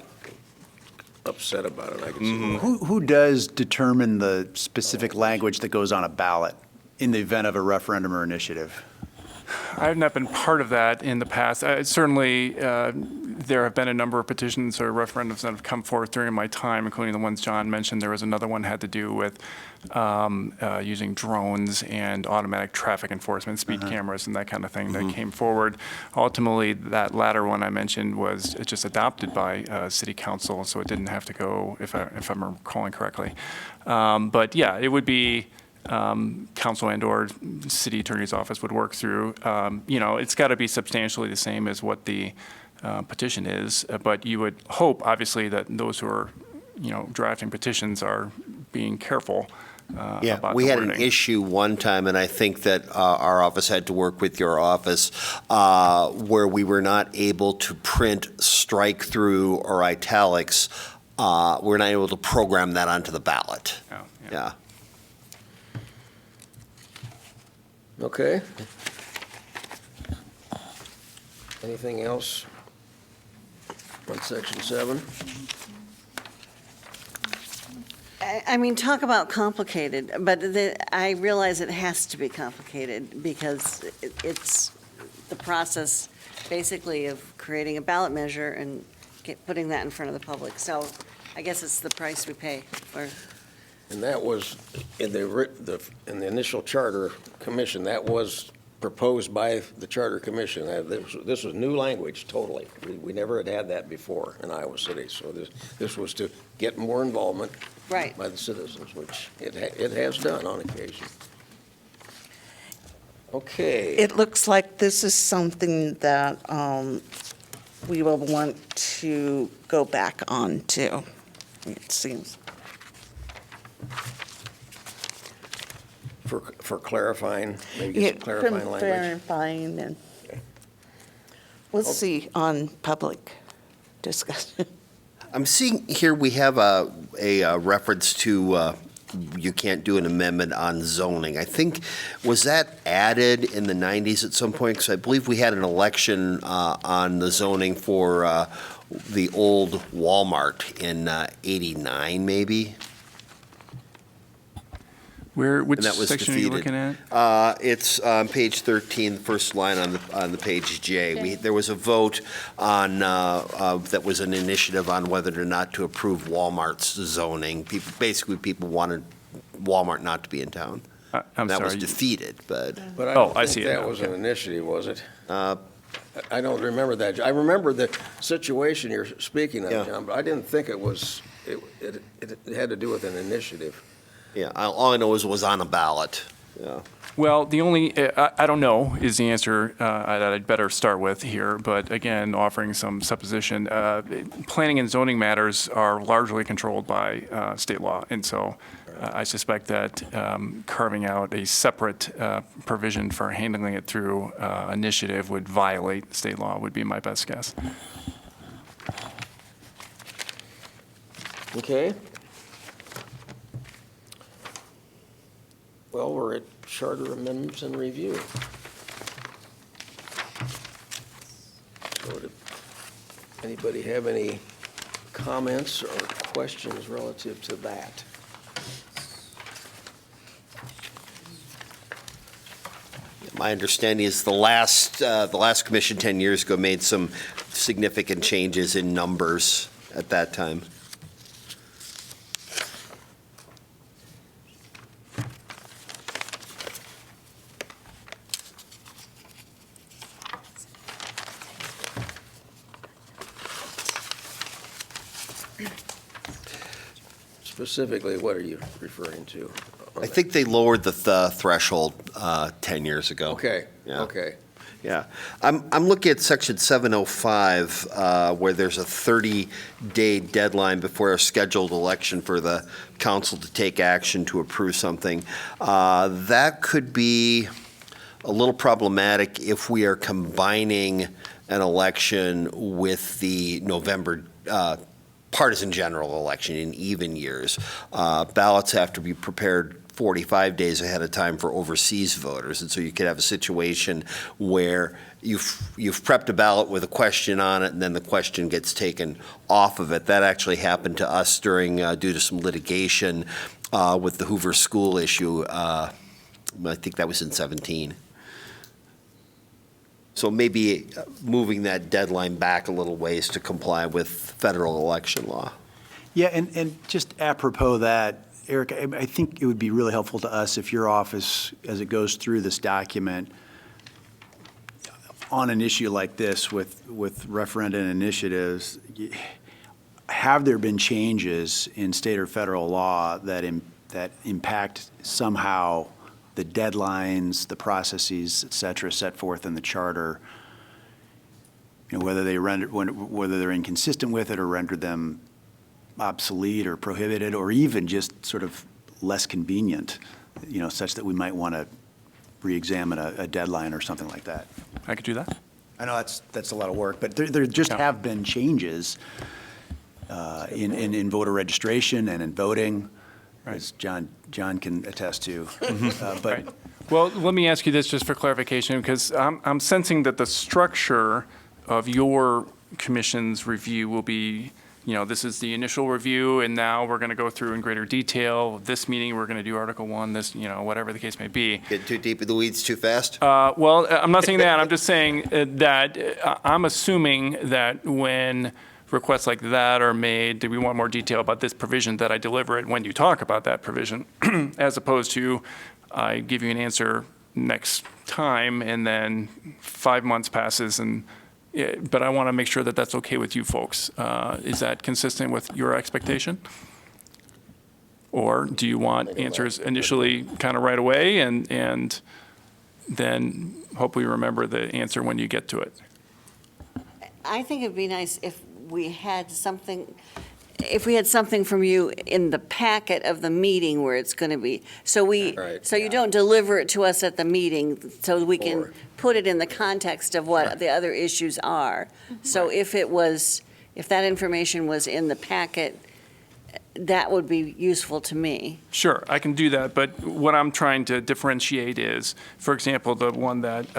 upset about it, I can see why. Who does determine the specific language that goes on a ballot in the event of a referendum or initiative? I have not been part of that in the past. Certainly, There have been a number of petitions or referendums that have come forth during my time, including the ones John mentioned. There was another one had to do with using drones and automatic traffic enforcement, speed cameras and that kind of thing that came forward. Ultimately, that latter one I mentioned was just adopted by City Council, so it didn't have to go, if I'm recalling correctly. But yeah, it would be council and/or city attorney's office would work through. It's got to be substantially the same as what the petition is, but you would hope, obviously, that those who are, drafting petitions are being careful Yeah, about we the had an wording. issue one time, and I think that our office had to work with your office, where we were not able to print strike-through or italics. We're not able to program that onto the ballot. Yeah, yeah. Yeah. Okay. Anything else on section 7? I mean, talk about complicated, but I realize it has to be complicated because it's the process basically of creating a ballot measure and putting that in front of the public. So I guess it's the price we pay for. And that was, in the initial charter commission, that was proposed by the charter commission. This was new language, totally. We never had that before in Iowa City. So this was to get more involvement Right. by the citizens, which it has done on occasion. Okay. It looks like this is something that we will want to go back on to, it seems. For clarifying, maybe get some clarifying language. Clarifying, and we'll see on public discussion. I'm seeing here we have a reference to you can't do an amendment on zoning. I think, was that added in the 90s at some point? Because I believe we had an election on the zoning for the old Walmart in 89, maybe? Which And that was section are you defeated. looking at? It's on page 13, the first line on the page J. There was a vote on, that was an initiative on whether or not to approve Walmart's zoning. People wanted Walmart not to be in town. I'm That was sorry. defeated, but But I Oh, don't I think see it that now, was okay. an initiative, was it? I don't remember that. I remember the situation you're speaking of, Yeah. John, but I didn't think it was, it had to do with an initiative. yeah, all I know is it was on a ballot. Yeah. Well, the only, I don't know is the answer that I'd better start with here, but again, offering some supposition. Planning and zoning matters are largely controlled by state law, and so I suspect that carving out a separate provision for handling it through initiative would violate state law, would be my best guess. Okay. Well, we're at charter amendments and review. So did anybody have any comments or questions relative to that? My understanding is the last commission 10 years ago made some significant changes in numbers at that time. Specifically, what are you referring to? I think they lowered the threshold 10 years ago. Okay, Yeah. okay. Yeah. I'm looking at section 705, where there's a 30-day deadline before a scheduled election for the council to take action to approve something. That could be a little problematic if we are combining an election with the November partisan general election in even years. Ballots have to be prepared 45 days ahead of time for overseas voters, and so you could have a situation where you've prepped a ballot with a question on it, and then the question gets taken off of it. That actually happened to us during due to some litigation with the Hoover School issue. I think that was in 17. So maybe moving that deadline back a little ways to comply with federal election law. Yeah, and just apropos that, Eric, I think it would be really helpful to us if your office, as it goes through this document, on an issue like this with referenda and initiatives, have there been changes in state or federal law that impact somehow the deadlines, the processes, et cetera, set forth in the charter, whether they're inconsistent with it or render them obsolete or prohibited, or even just sort of less convenient, such that we might want to re-examine a deadline or something like that. I could do that. I know that's a lot of work, but there just have been changes in voter registration and in voting, as John can attest to. But Right. Well, let me ask you this just for clarification, because I'm sensing that the structure of your commission's review will be, this is the initial review, and now we're going to go through in greater detail. This meeting, we're going to do Article 1, this, whatever the case may be. Get too deep in the weeds too fast? Well, I'm not saying that. I'm just saying that I'm assuming that when requests like that are made, do we want more detail about this provision, that I deliver it when you talk about that provision, as opposed to I give you an answer next time and then 5 months passes but I want to make sure that that's okay with you folks. Is that consistent with your expectation? Or do you want answers initially kind of right away and then hope we remember the answer when you get to it? I think it'd be nice if we had something from you in the packet of the meeting where it's going to be, so you don't deliver it to us at the meeting, so we can put it in the context of what the other issues are. So if that information was in the packet, that would be useful to me. Sure, I can do that, but what I'm trying to differentiate is, for example, the one that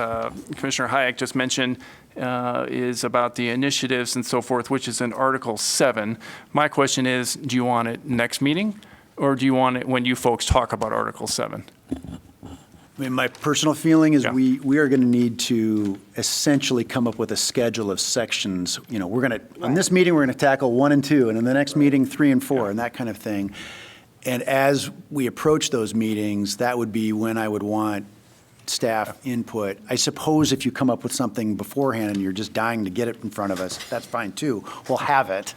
Commissioner Hayek just mentioned is about the initiatives and so forth, which is in Article 7. My question is, do you want it next meeting, or do you want it when you folks talk about Article 7? I mean, my personal feeling is Yeah. we are going to need to essentially come up with a schedule of sections. We're going to, on this meeting, we're going to tackle 1 and 2, and in the next meeting, 3 and 4, and that kind of thing. And as we approach those meetings, that would be when I would want staff input. I suppose if you come up with something beforehand and you're just dying to get it in front of us, that's fine too. We'll have it.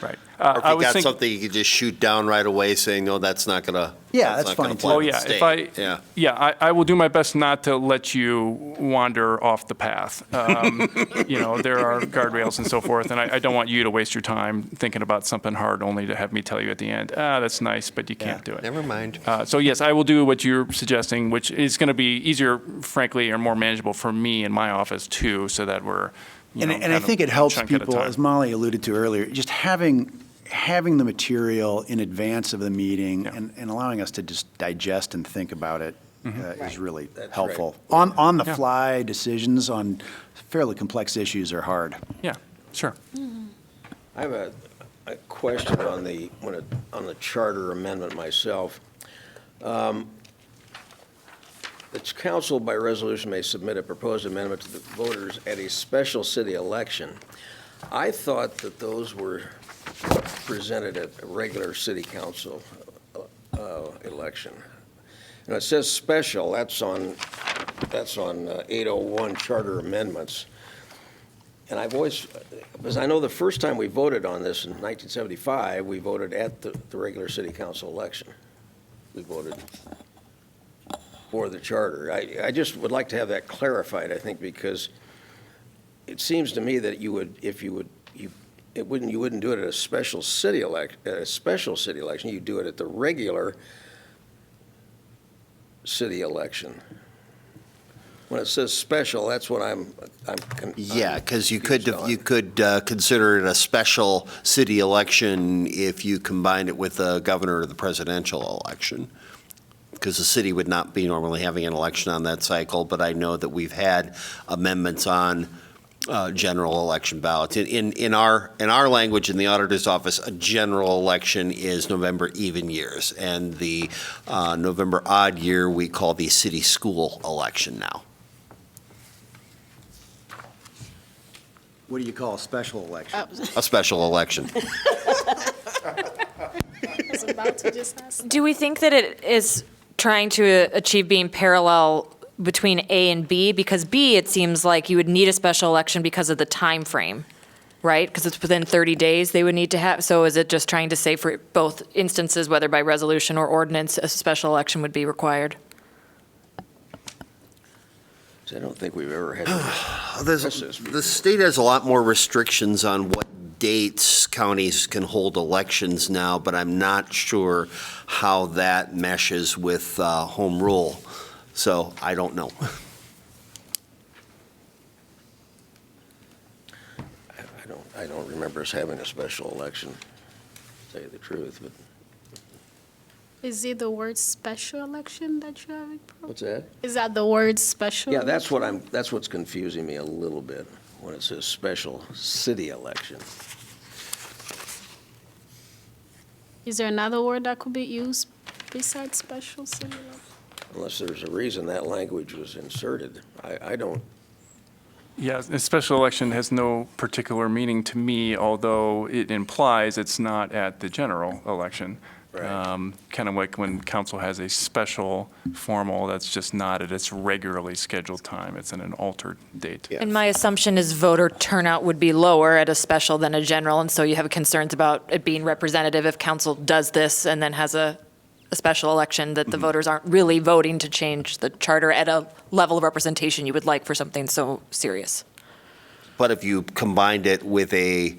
Right. Or if you got something you could just shoot down right away saying, no, that's not going to. Yeah, that's fine, too. Oh, yeah, I will do my best not to let you wander off the path. There are guardrails and so forth, and I don't want you to waste your time thinking about something hard only to have me tell you at the end, that's nice, but you can't do it. Never mind. So yes, I will do what you're suggesting, which is going to be easier, frankly, or more manageable for me in my office too, so that we're, And I kind of think it helps chunk at a people, time. as Molly alluded to earlier, just having the material in advance of the meeting and allowing us to just digest and think about it is really helpful. On the fly decisions on fairly complex issues are hard. Yeah, sure. I have a question on the charter amendment myself. The council by resolution may submit a proposed amendment to the voters at a special city election. I thought that those were presented at a regular city council election. And it says special, that's on 801 charter amendments. And I've always, because I know the first time we voted on this in 1975, we voted at the regular city council election. We voted for the charter. I just would like to have that clarified, I think, because it seems to me that you wouldn't do it at a special city election, you'd do it at the regular city election. When it says special, that's what I'm Yeah, because you could confused consider it a special city election if you combined it with the governor or the presidential election, because the city would not be normally having an election on that cycle, but I know that we've had amendments on general election ballots. In our language in the auditor's office, a general election is November even years, and the November odd year we call the city school election now. What do you call a special election? A special election. I was about to just ask. Do we think that it is trying to achieve being parallel between A and B? Because B, it seems like you would need a special election because of the time frame, right? Because it's within 30 days they would need to have. So is it just trying to say for both instances, whether by resolution or ordinance, a special election would be required? I don't think we've ever had. The state has a lot more restrictions on what dates counties can hold elections now, but I'm not sure how that meshes with home rule. So I don't know. I don't remember us having a special election, to tell you the truth, but Is it the word special election that you have? what's that? Is that the word special? Yeah, that's what's confusing me a little bit, when it says special city election. Is there another word that could be used besides special city election? Unless there's a reason that language was inserted. I don't, Yeah, a special election has no particular meaning to me, although it implies it's not at the general election. Right. Kind of like when council has a special formal, that's just not at its regularly scheduled time. It's in an altered date. Yeah. And my assumption is voter turnout would be lower at a special than a general, and so you have concerns about it being representative if council does this and then has a special election, that the voters aren't really voting to change the charter at a level of representation you would like for something so serious. But if you combined it with a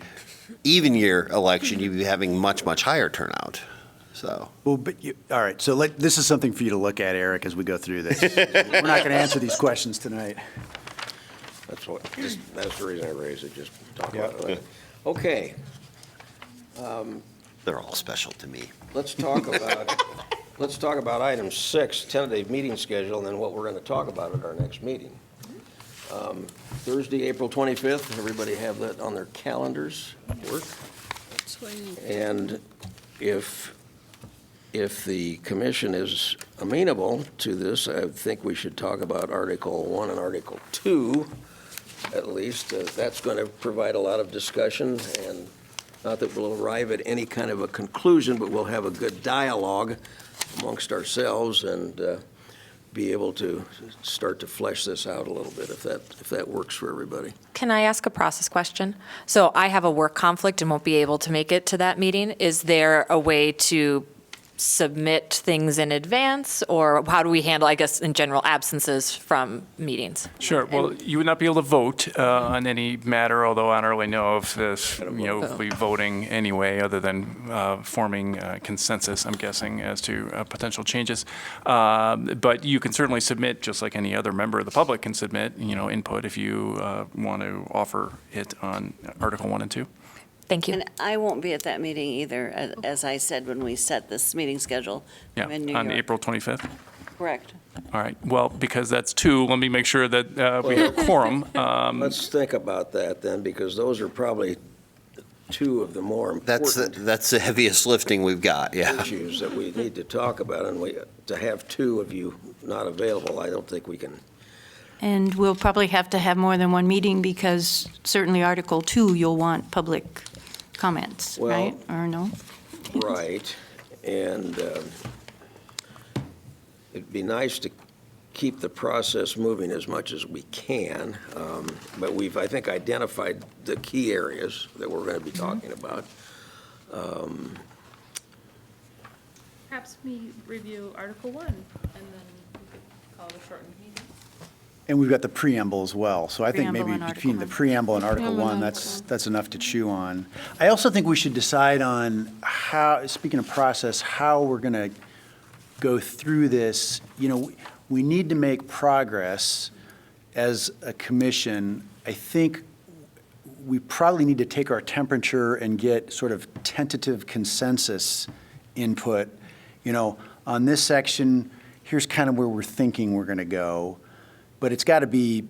even year election, you'd be having much, much higher turnout. So, Well, but all right, so this is something for you to look at, Eric, as we go through this. We're not going to answer these questions tonight. that's the reason I raised it, just talk Yeah. about it. Okay, they're all special to me. let's talk about item 6, tentative meeting schedule, and then what we're going to talk about at our next meeting. Thursday, April 25th, everybody have that on their calendars at work? And if the commission is amenable to this, I think we should talk about Article 1 and Article 2, at least. That's going to provide a lot of discussion, and not that we'll arrive at any kind of a conclusion, but we'll have a good dialogue amongst ourselves and be able to start to flesh this out a little bit, if that works for everybody. Can I ask a process question? So I have a work conflict and won't be able to make it to that meeting. Is there a way to submit things in advance, or how do we handle, I guess, in general, absences from meetings? Sure. Well, you would not be able to vote on any matter, although I don't really know if this, we'll be voting anyway, other than forming consensus, I'm guessing, as to potential changes. But you can certainly submit, just like any other member of the public can submit, input if you want to offer it on Article 1 and 2. Thank you. And I won't be at that meeting either, as I said when we set this meeting schedule. I'm in New Yeah, on York. April 25th. Correct. All right. Well, because that's 2, let me make sure that we have a quorum. Let's think about that then, because those are probably 2 of the more important That's the heaviest lifting we've got, yeah. issues that we need to talk about, and to have 2 of you not available, I don't think we can. And we'll probably have to have more than one meeting because certainly Article 2, you'll want public comments, Well- right? Or no? Right, and it'd be nice to keep the process moving as much as we can, but we've, I think, identified the key areas that we're going to be talking about. Perhaps we review Article 1, and then we could call it a shortened meeting. And we've got the preamble as well. So I think Preamble maybe and Article between the 1. preamble and Article Preamble 1, and that's enough to chew on. I also think we should decide on how, speaking of process, how we're going to go through this. We need to make progress as a commission. I think we probably need to take our temperature and get sort of tentative consensus input. On this section, here's kind of where we're thinking we're going to go. But it's got to be,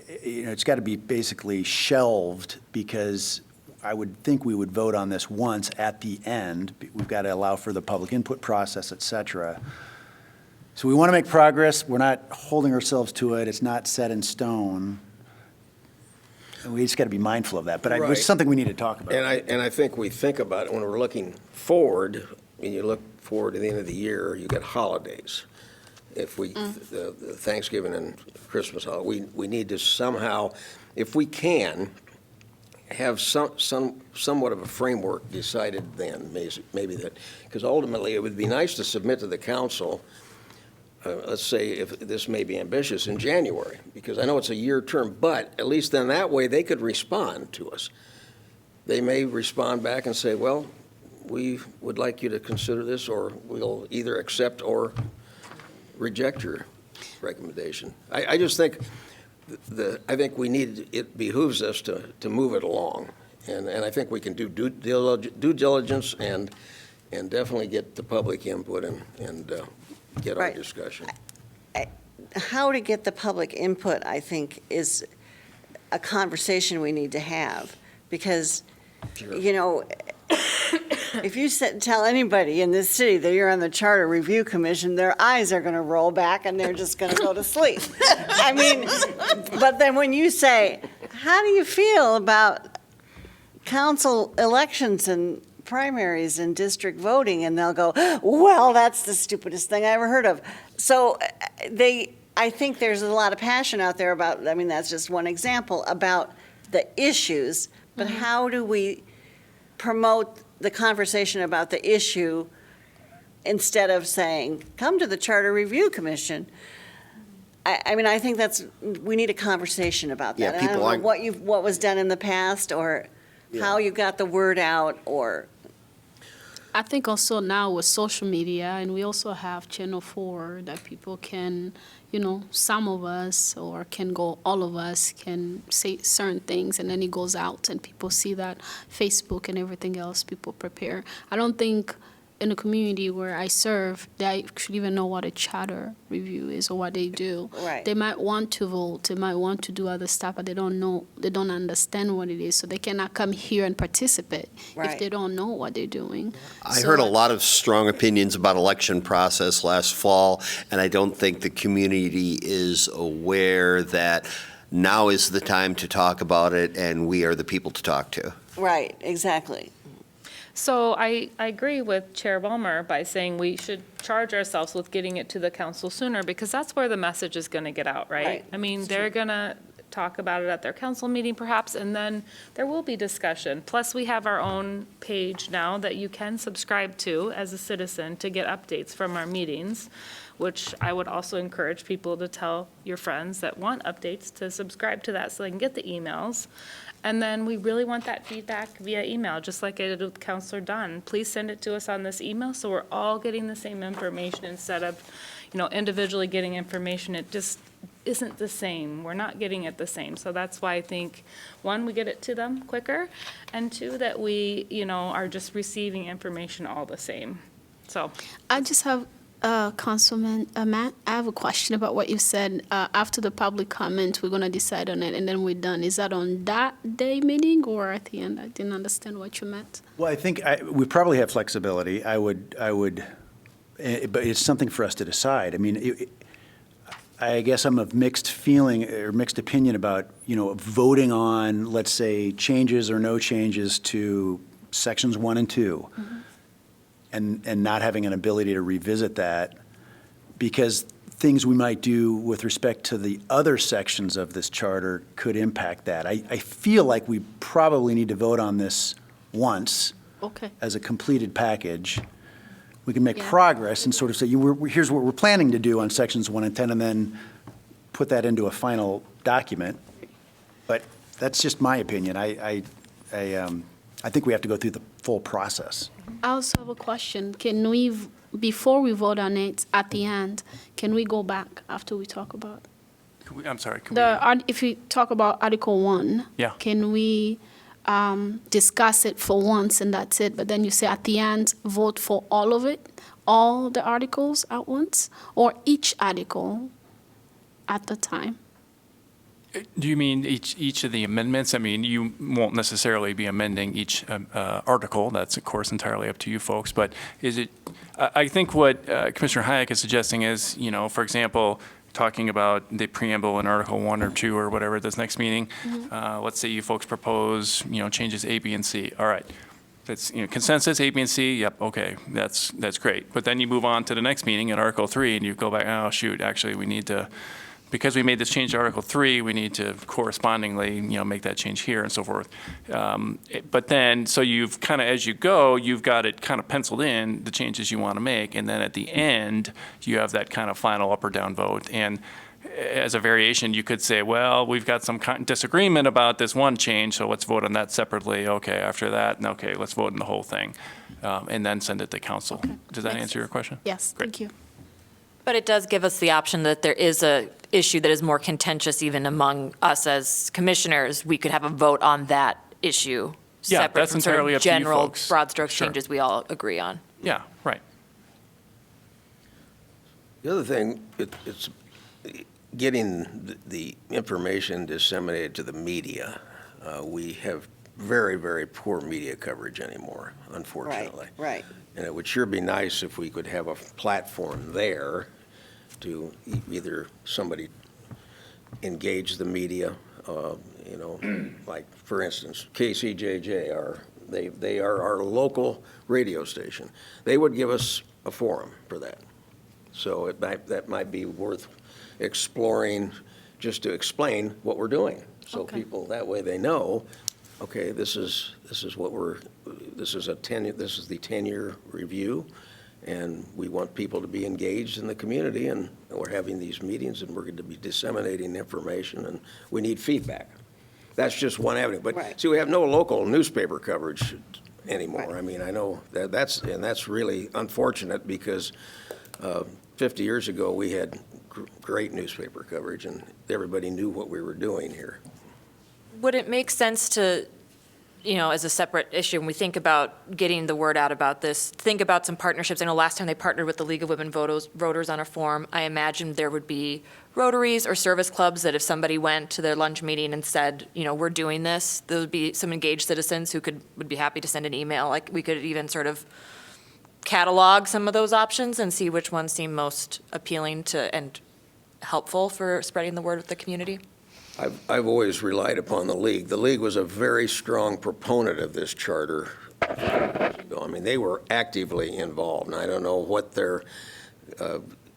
it's got to be basically shelved, because I would think we would vote on this once at the end. We've got to allow for the public input process, et cetera. So we want to make progress. We're not holding ourselves to it. It's not set in stone. And we just got to be mindful of that, but Right. it's something we need to talk about. And I think we think about it when we're looking forward, when you look forward to the end of the year, you got holidays. If we, the Thanksgiving and Christmas holiday, we need to somehow, if we can, have somewhat of a framework decided then, maybe that, because ultimately it would be nice to submit to the council, let's say if this may be ambitious, in January, because I know it's a year term, but at least then that way they could respond to us. They may respond back and say, well, we would like you to consider this, or we'll either accept or reject your recommendation. I just think I think it behooves us to move it along. And I think we can do due diligence and definitely get the public input and get our Right. discussion. How to get the public input, I think, is a conversation we need to have. Because, you know, if you tell anybody in this city that you're on the Charter Review Commission, their eyes are going to roll back and they're just going to go to sleep. I mean, but then when you say, how do you feel about council elections and primaries and district voting? And they'll go, well, that's the stupidest thing I ever heard of. So I think there's a lot of passion out there about, I mean, that's just one example, about the issues, but how do we promote the conversation about the issue instead of saying, come to the Charter Review Commission? I mean, I think we need a conversation about that. Yeah, And I people don't know aren't- what was done in the past, or how you got the word out, or, I think also now with social media, and we also have Channel 4 that people can, you know, some of us, or can go, all of us can say certain things, and then it goes out, and people see that. Facebook and everything else, people prepare. I don't think in the community where I serve, they actually even know what a charter review is or what they do. Right. They might want to vote, they might want to do other stuff, but they don't know, they don't understand what it is, so they cannot come here and participate Right. if they don't know what they're doing. I So heard a lot of strong opinions about election process last fall, and I don't think the community is aware that now is the time to talk about it, and we are the people to talk to. right, exactly. So I agree with Chair Ballmer by saying we should charge ourselves with getting it to the council sooner, because that's where the message is going to get out, right? Right. I mean, they're going to talk about it at their council meeting perhaps, and then there will be discussion. Plus, we have our own page now that you can subscribe to as a citizen to get updates from our meetings, which I would also encourage people to tell your friends that want updates to subscribe to that so they can get the emails. And then we really want that feedback via email, just like I did with Counselor Dunn. Please send it to us on this email so we're all getting the same information instead of, you know, individually getting information. It just isn't the same. We're not getting it the same. So that's why I think, one, we get it to them quicker, and two, that we, you know, are just receiving information all the same. So. I just have, Councilman Matt, I have a question about what you said. After the public comment, we're going to decide on it, and then we're done. Is that on that day meeting or at the end? I didn't understand what you meant. Well, I think we probably have flexibility. I would, but it's something for us to decide. I mean, I guess I'm of mixed feeling or mixed opinion about, you know, voting on, let's say, changes or no changes to sections 1 and 2, and not having an ability to revisit that, because things we might do with respect to the other sections of this charter could impact that. I feel like we probably need to vote on this once Okay. as a completed package. We can make Yeah. progress and sort of say, here's what we're planning to do on sections 1 and 10, and then put that into a final document. But that's just my opinion. I think we have to go through the full process. I also have a question. Can we, before we vote on it at the end, can we go back after we talk about? I'm sorry, can If we talk about Article 1. Yeah. Can we discuss it for once and that's it? But then you say at the end, vote for all of it, all the articles at once, or each article at the time? Do you mean each of the amendments? I mean, you won't necessarily be amending each article. That's, of course, entirely up to you folks. But is it, I think what Commissioner Hayek is suggesting is, you know, for example, talking about the preamble in Article 1 or 2 or whatever this next meeting. Let's say you folks propose, changes A, B, and C. All right. That's, consensus, A, B, and C, yep, okay, that's great. But then you move on to the next meeting in Article 3, and you go back, oh, shoot, actually, we need to, because we made this change to Article 3, we need to correspondingly, make that change here and so forth. But then, so you've kind of, as you go, you've got it kind of penciled in, the changes you want to make, and then at the end, you have that kind of final up or down vote. And as a variation, you could say, well, we've got some disagreement about this one change, so let's vote on that separately. Okay, after that, okay, let's vote on the whole thing, and then send it to council. Does that answer your question? Yes, Great. thank you. But it does give us the option that there is a issue that is more contentious even among us as commissioners. We could have a vote on that issue Yeah, separate that's from sort of entirely up to you general folks. broad strokes Sure. changes we all agree on. Yeah, right. The other thing, it's getting the information disseminated to the media. We have very, very poor media coverage anymore, unfortunately. Right. And it would sure be nice if we could have a platform there to either somebody engage the media, like, for instance, KCJJ, they are our local radio station. They would give us a forum for that. So that might be worth exploring, just to explain what we're doing. So Okay. people, that way they know, okay, this is the 10-year review, and we want people to be engaged in the community, and we're having these meetings, and we're going to be disseminating information, and we need feedback. That's just one avenue. But Right. see, we have no local newspaper coverage anymore. Right. I mean, I know that's really unfortunate, because 50 years ago, we had great newspaper coverage, and everybody knew what we were doing here. Would it make sense to, as a separate issue, when we think about getting the word out about this, think about some partnerships? I know last time they partnered with the League of Women Voters on a forum. I imagine there would be Rotaries or service clubs that if somebody went to their lunch meeting and said, we're doing this, there would be some engaged citizens who would be happy to send an email. Like, we could even sort of catalog some of those options and see which ones seem most appealing to and helpful for spreading the word with the community. I've always relied upon the League. The League was a very strong proponent of this charter. I mean, they were actively involved, and I don't know what their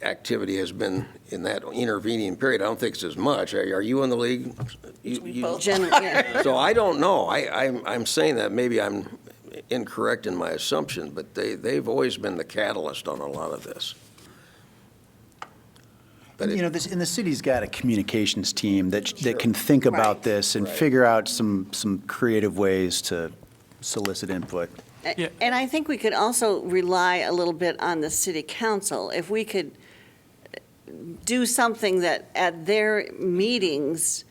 activity has been in that intervening period. I don't think it's as much. Are you in the League? Yeah. So I don't know. I'm saying that maybe I'm incorrect in my assumption, but they've always been the catalyst on a lot of this. But And the city's got a communications team that Sure. can think about Right. this and Right. figure out some creative ways to solicit input. Yeah. And I think we could also rely a little bit on the city council. If we could do something that at their meetings,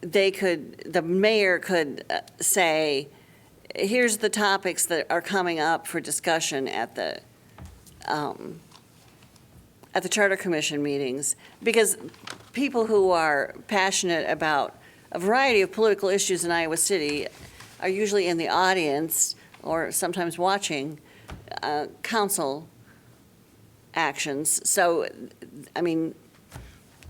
the mayor could say, here's the topics that are coming up for discussion at the Charter Commission meetings, because people who are passionate about a variety of political issues in Iowa City are usually in the audience or sometimes watching council actions. So, I mean,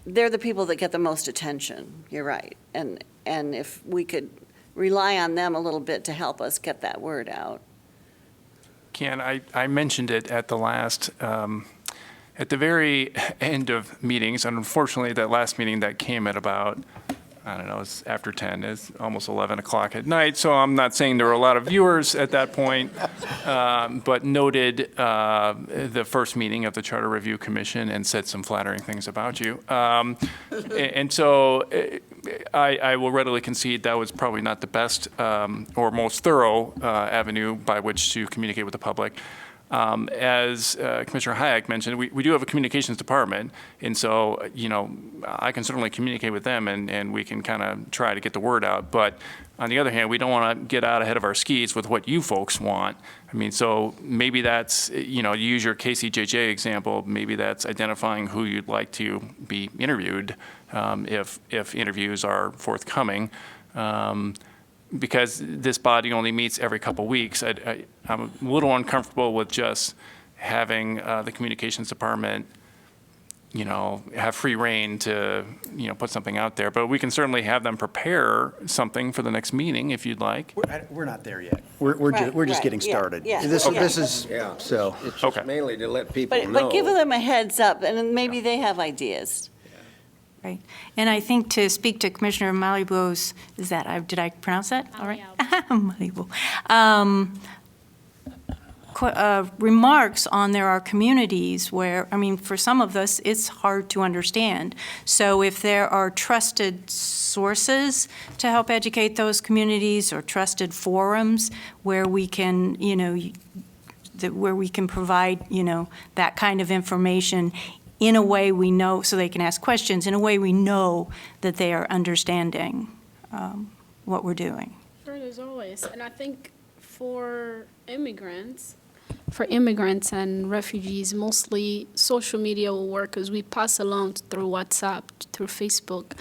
they're the people that get the most attention, you're right. And if we could rely on them a little bit to help us get that word out. Ken, I mentioned it at the last, at the very end of meetings, and unfortunately, that last meeting that came at about, I don't know, it's after 10, it's almost 11 o'clock at night, so I'm not saying there were a lot of viewers at that point, but noted the first meeting of the Charter Review Commission and said some flattering things about you. And so I will readily concede that was probably not the best or most thorough avenue by which to communicate with the public. As Commissioner Hayek mentioned, we do have a communications department, and so, I can certainly communicate with them, and we can kind of try to get the word out. But on the other hand, we don't want to get out ahead of our skis with what you folks want. I mean, so maybe that's, use your KCJJ example, maybe that's identifying who you'd like to be interviewed, if interviews are forthcoming. Because this body only meets every couple weeks, I'm a little uncomfortable with just having the communications department have free reign to, put something out there. But we can certainly have them prepare something for the next meeting if you'd like. We're not there yet. We're Right, just getting right, yeah, started. yeah, This okay. is, Yeah. so. It's Okay. just mainly to let people know. But give them a heads up, and then maybe they have ideas. Right. And I think to speak to Commissioner Malibu's, did I pronounce that all right? Malibu. Remarks on there are communities where, for some of us, it's hard to understand. So if there are trusted sources to help educate those communities or trusted forums where we can, where we can provide, that kind of information in a way we know, so they can ask questions, in a way we know that they are understanding what we're doing. Sure, there's always, and I think for immigrants and refugees, mostly social media will work because we pass along through WhatsApp, through Facebook.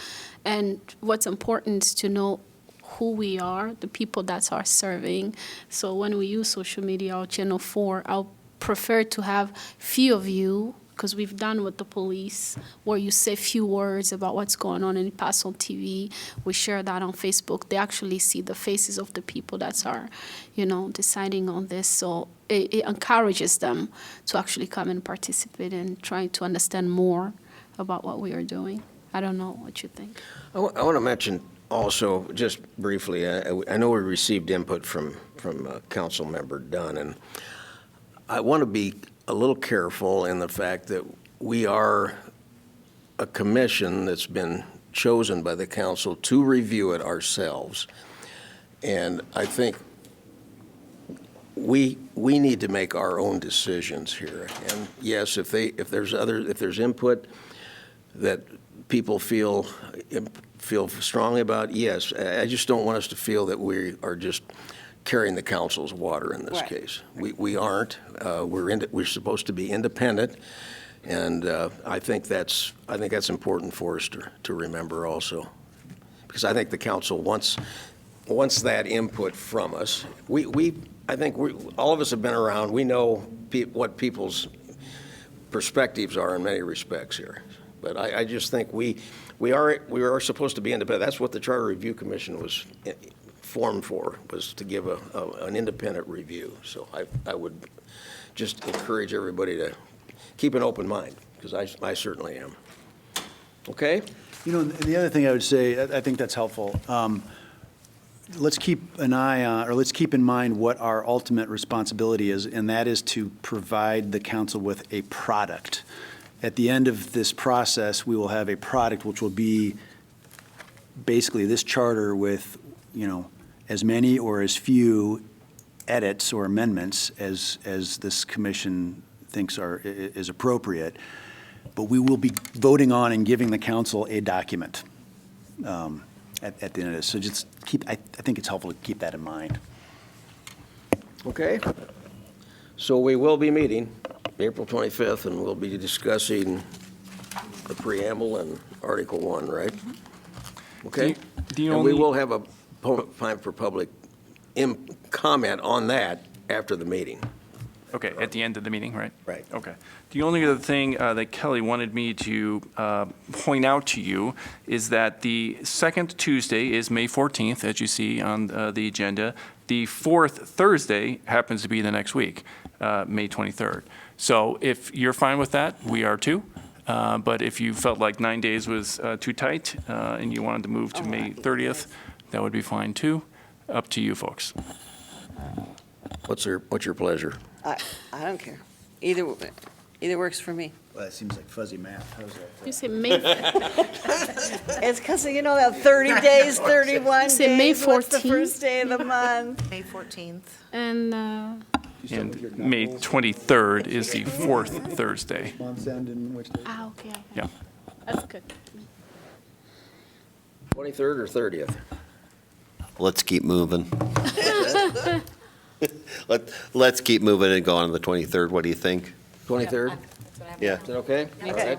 And what's important is to know who we are, the people that are serving. So when we use social media or Channel 4, I'll prefer to have few of you, because we've done with the police, where you say few words about what's going on and it pass on TV. We share that on Facebook. They actually see the faces of the people that are, deciding on this. So it encourages them to actually come and participate and try to understand more about what we are doing. I don't know what you think. I want to mention also, just briefly, I know we received input from Council Member Dunn, and I want to be a little careful in the fact that we are a commission that's been chosen by the council to review it ourselves. And I think we need to make our own decisions here. And yes, if there's input that people feel strongly about, yes, I just don't want us to feel that we are just carrying the council's water in this Right. case. We aren't. We're supposed to be independent, and I think that's important for us to remember also, because I think the council wants that input from us. I think all of us have been around. We know what people's perspectives are in many respects here, but I just think we are supposed to be independent. That's what the Charter Review Commission was formed for, was to give an independent review. So I would just encourage everybody to keep an open mind, because I certainly am. Okay? The other thing I would say, I think that's helpful. Let's keep an eye on, or let's keep in mind what our ultimate responsibility is, and that is to provide the council with a product. At the end of this process, we will have a product which will be basically this charter with, as many or as few edits or amendments as this commission thinks is appropriate. But we will be voting on and giving the council a document at the end of this. So just I think it's helpful to keep that in mind. Okay? So we will be meeting April 25th, and we'll be discussing the preamble and Article 1, right? Okay? And we will have a time for public comment on that after the meeting. Okay, at the end of the meeting, right? Right. Okay. The only other thing that Kelly wanted me to point out to you is that the second Tuesday is May 14th, as you see on the agenda. The fourth Thursday happens to be the next week, May 23rd. So if you're fine with that, we are too. But if you felt like 9 days was too tight and you wanted to move to May 30th, that would be fine too. Up to you folks. What's your pleasure? I don't care. Either works for me. Well, that seems like fuzzy math. How's that? You say May, It's because, that 30 days, 31 say May days, what's the 14th? first day of the month? May 14th. and And May 23rd is the fourth Thursday. Month's end in which day? okay. Yeah. That's good. 23rd or 30th? Let's keep moving. Let's keep moving and go on the 23rd. What do you think? 23rd? Yeah. Is that okay? All right.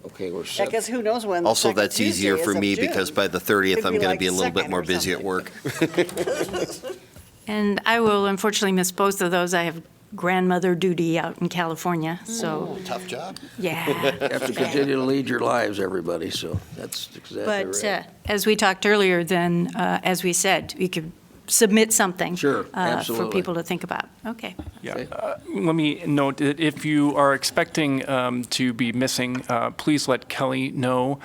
Okay, we're I set. guess who knows when the Also, second that's easier Tuesday for is of me June. because by the 30th, Could I'm be going to like be a little bit second more or busy at something. work. And I will unfortunately miss both of those. I have grandmother duty out in California, so, Tough job. yeah. Have to continue to lead your lives, everybody, so that's exactly But right. as we talked earlier, then, as we said, we could submit something. Sure, For absolutely. people to think about. Okay. Yeah. Okay. Let me note that if you are expecting to be missing, please let Kelly know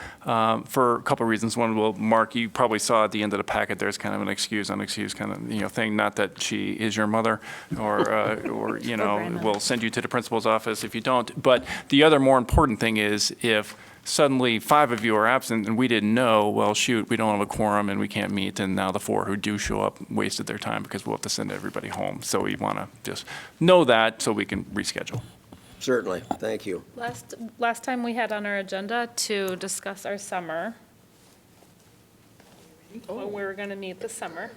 for a couple of reasons. One, well, Mark, you probably saw at the end of the packet, there's kind of an excuse, unexcused kind of, thing. Not that she is your mother or grandmother. we'll send you to the principal's office if you don't. But the other more important thing is if suddenly 5 of you are absent and we didn't know, well, shoot, we don't have a quorum and we can't meet, and now the 4 who do show up wasted their time because we'll have to send everybody home. So we want to just know that so we can reschedule. Certainly, thank you. Last time we had on our agenda to discuss our summer, when we were going to meet this summer,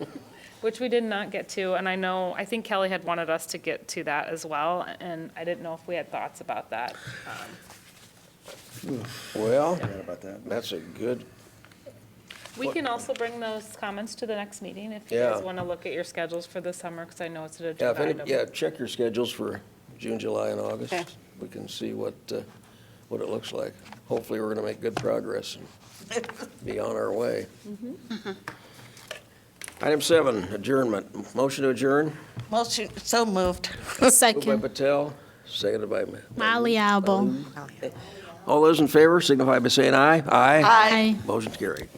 which we did not get to, and I think Kelly had wanted us to get to that as well, and I didn't know if we had thoughts about that. Well, about that. that's a good, We can also bring those comments to the next meeting if you Yeah. guys want to look at your schedules for the summer, because I know it's an yeah, agenda if any, item. yeah, check your schedules for June, July, and August. Okay. We can see what it looks like. Hopefully, we're going to make good progress and be on our way. Item 7, adjournment. Motion to adjourn. Motion, so moved. Moved by Second, Patel, seconded by Maliabo. All those in favor signify by saying aye. Aye. Aye. Motion's carried.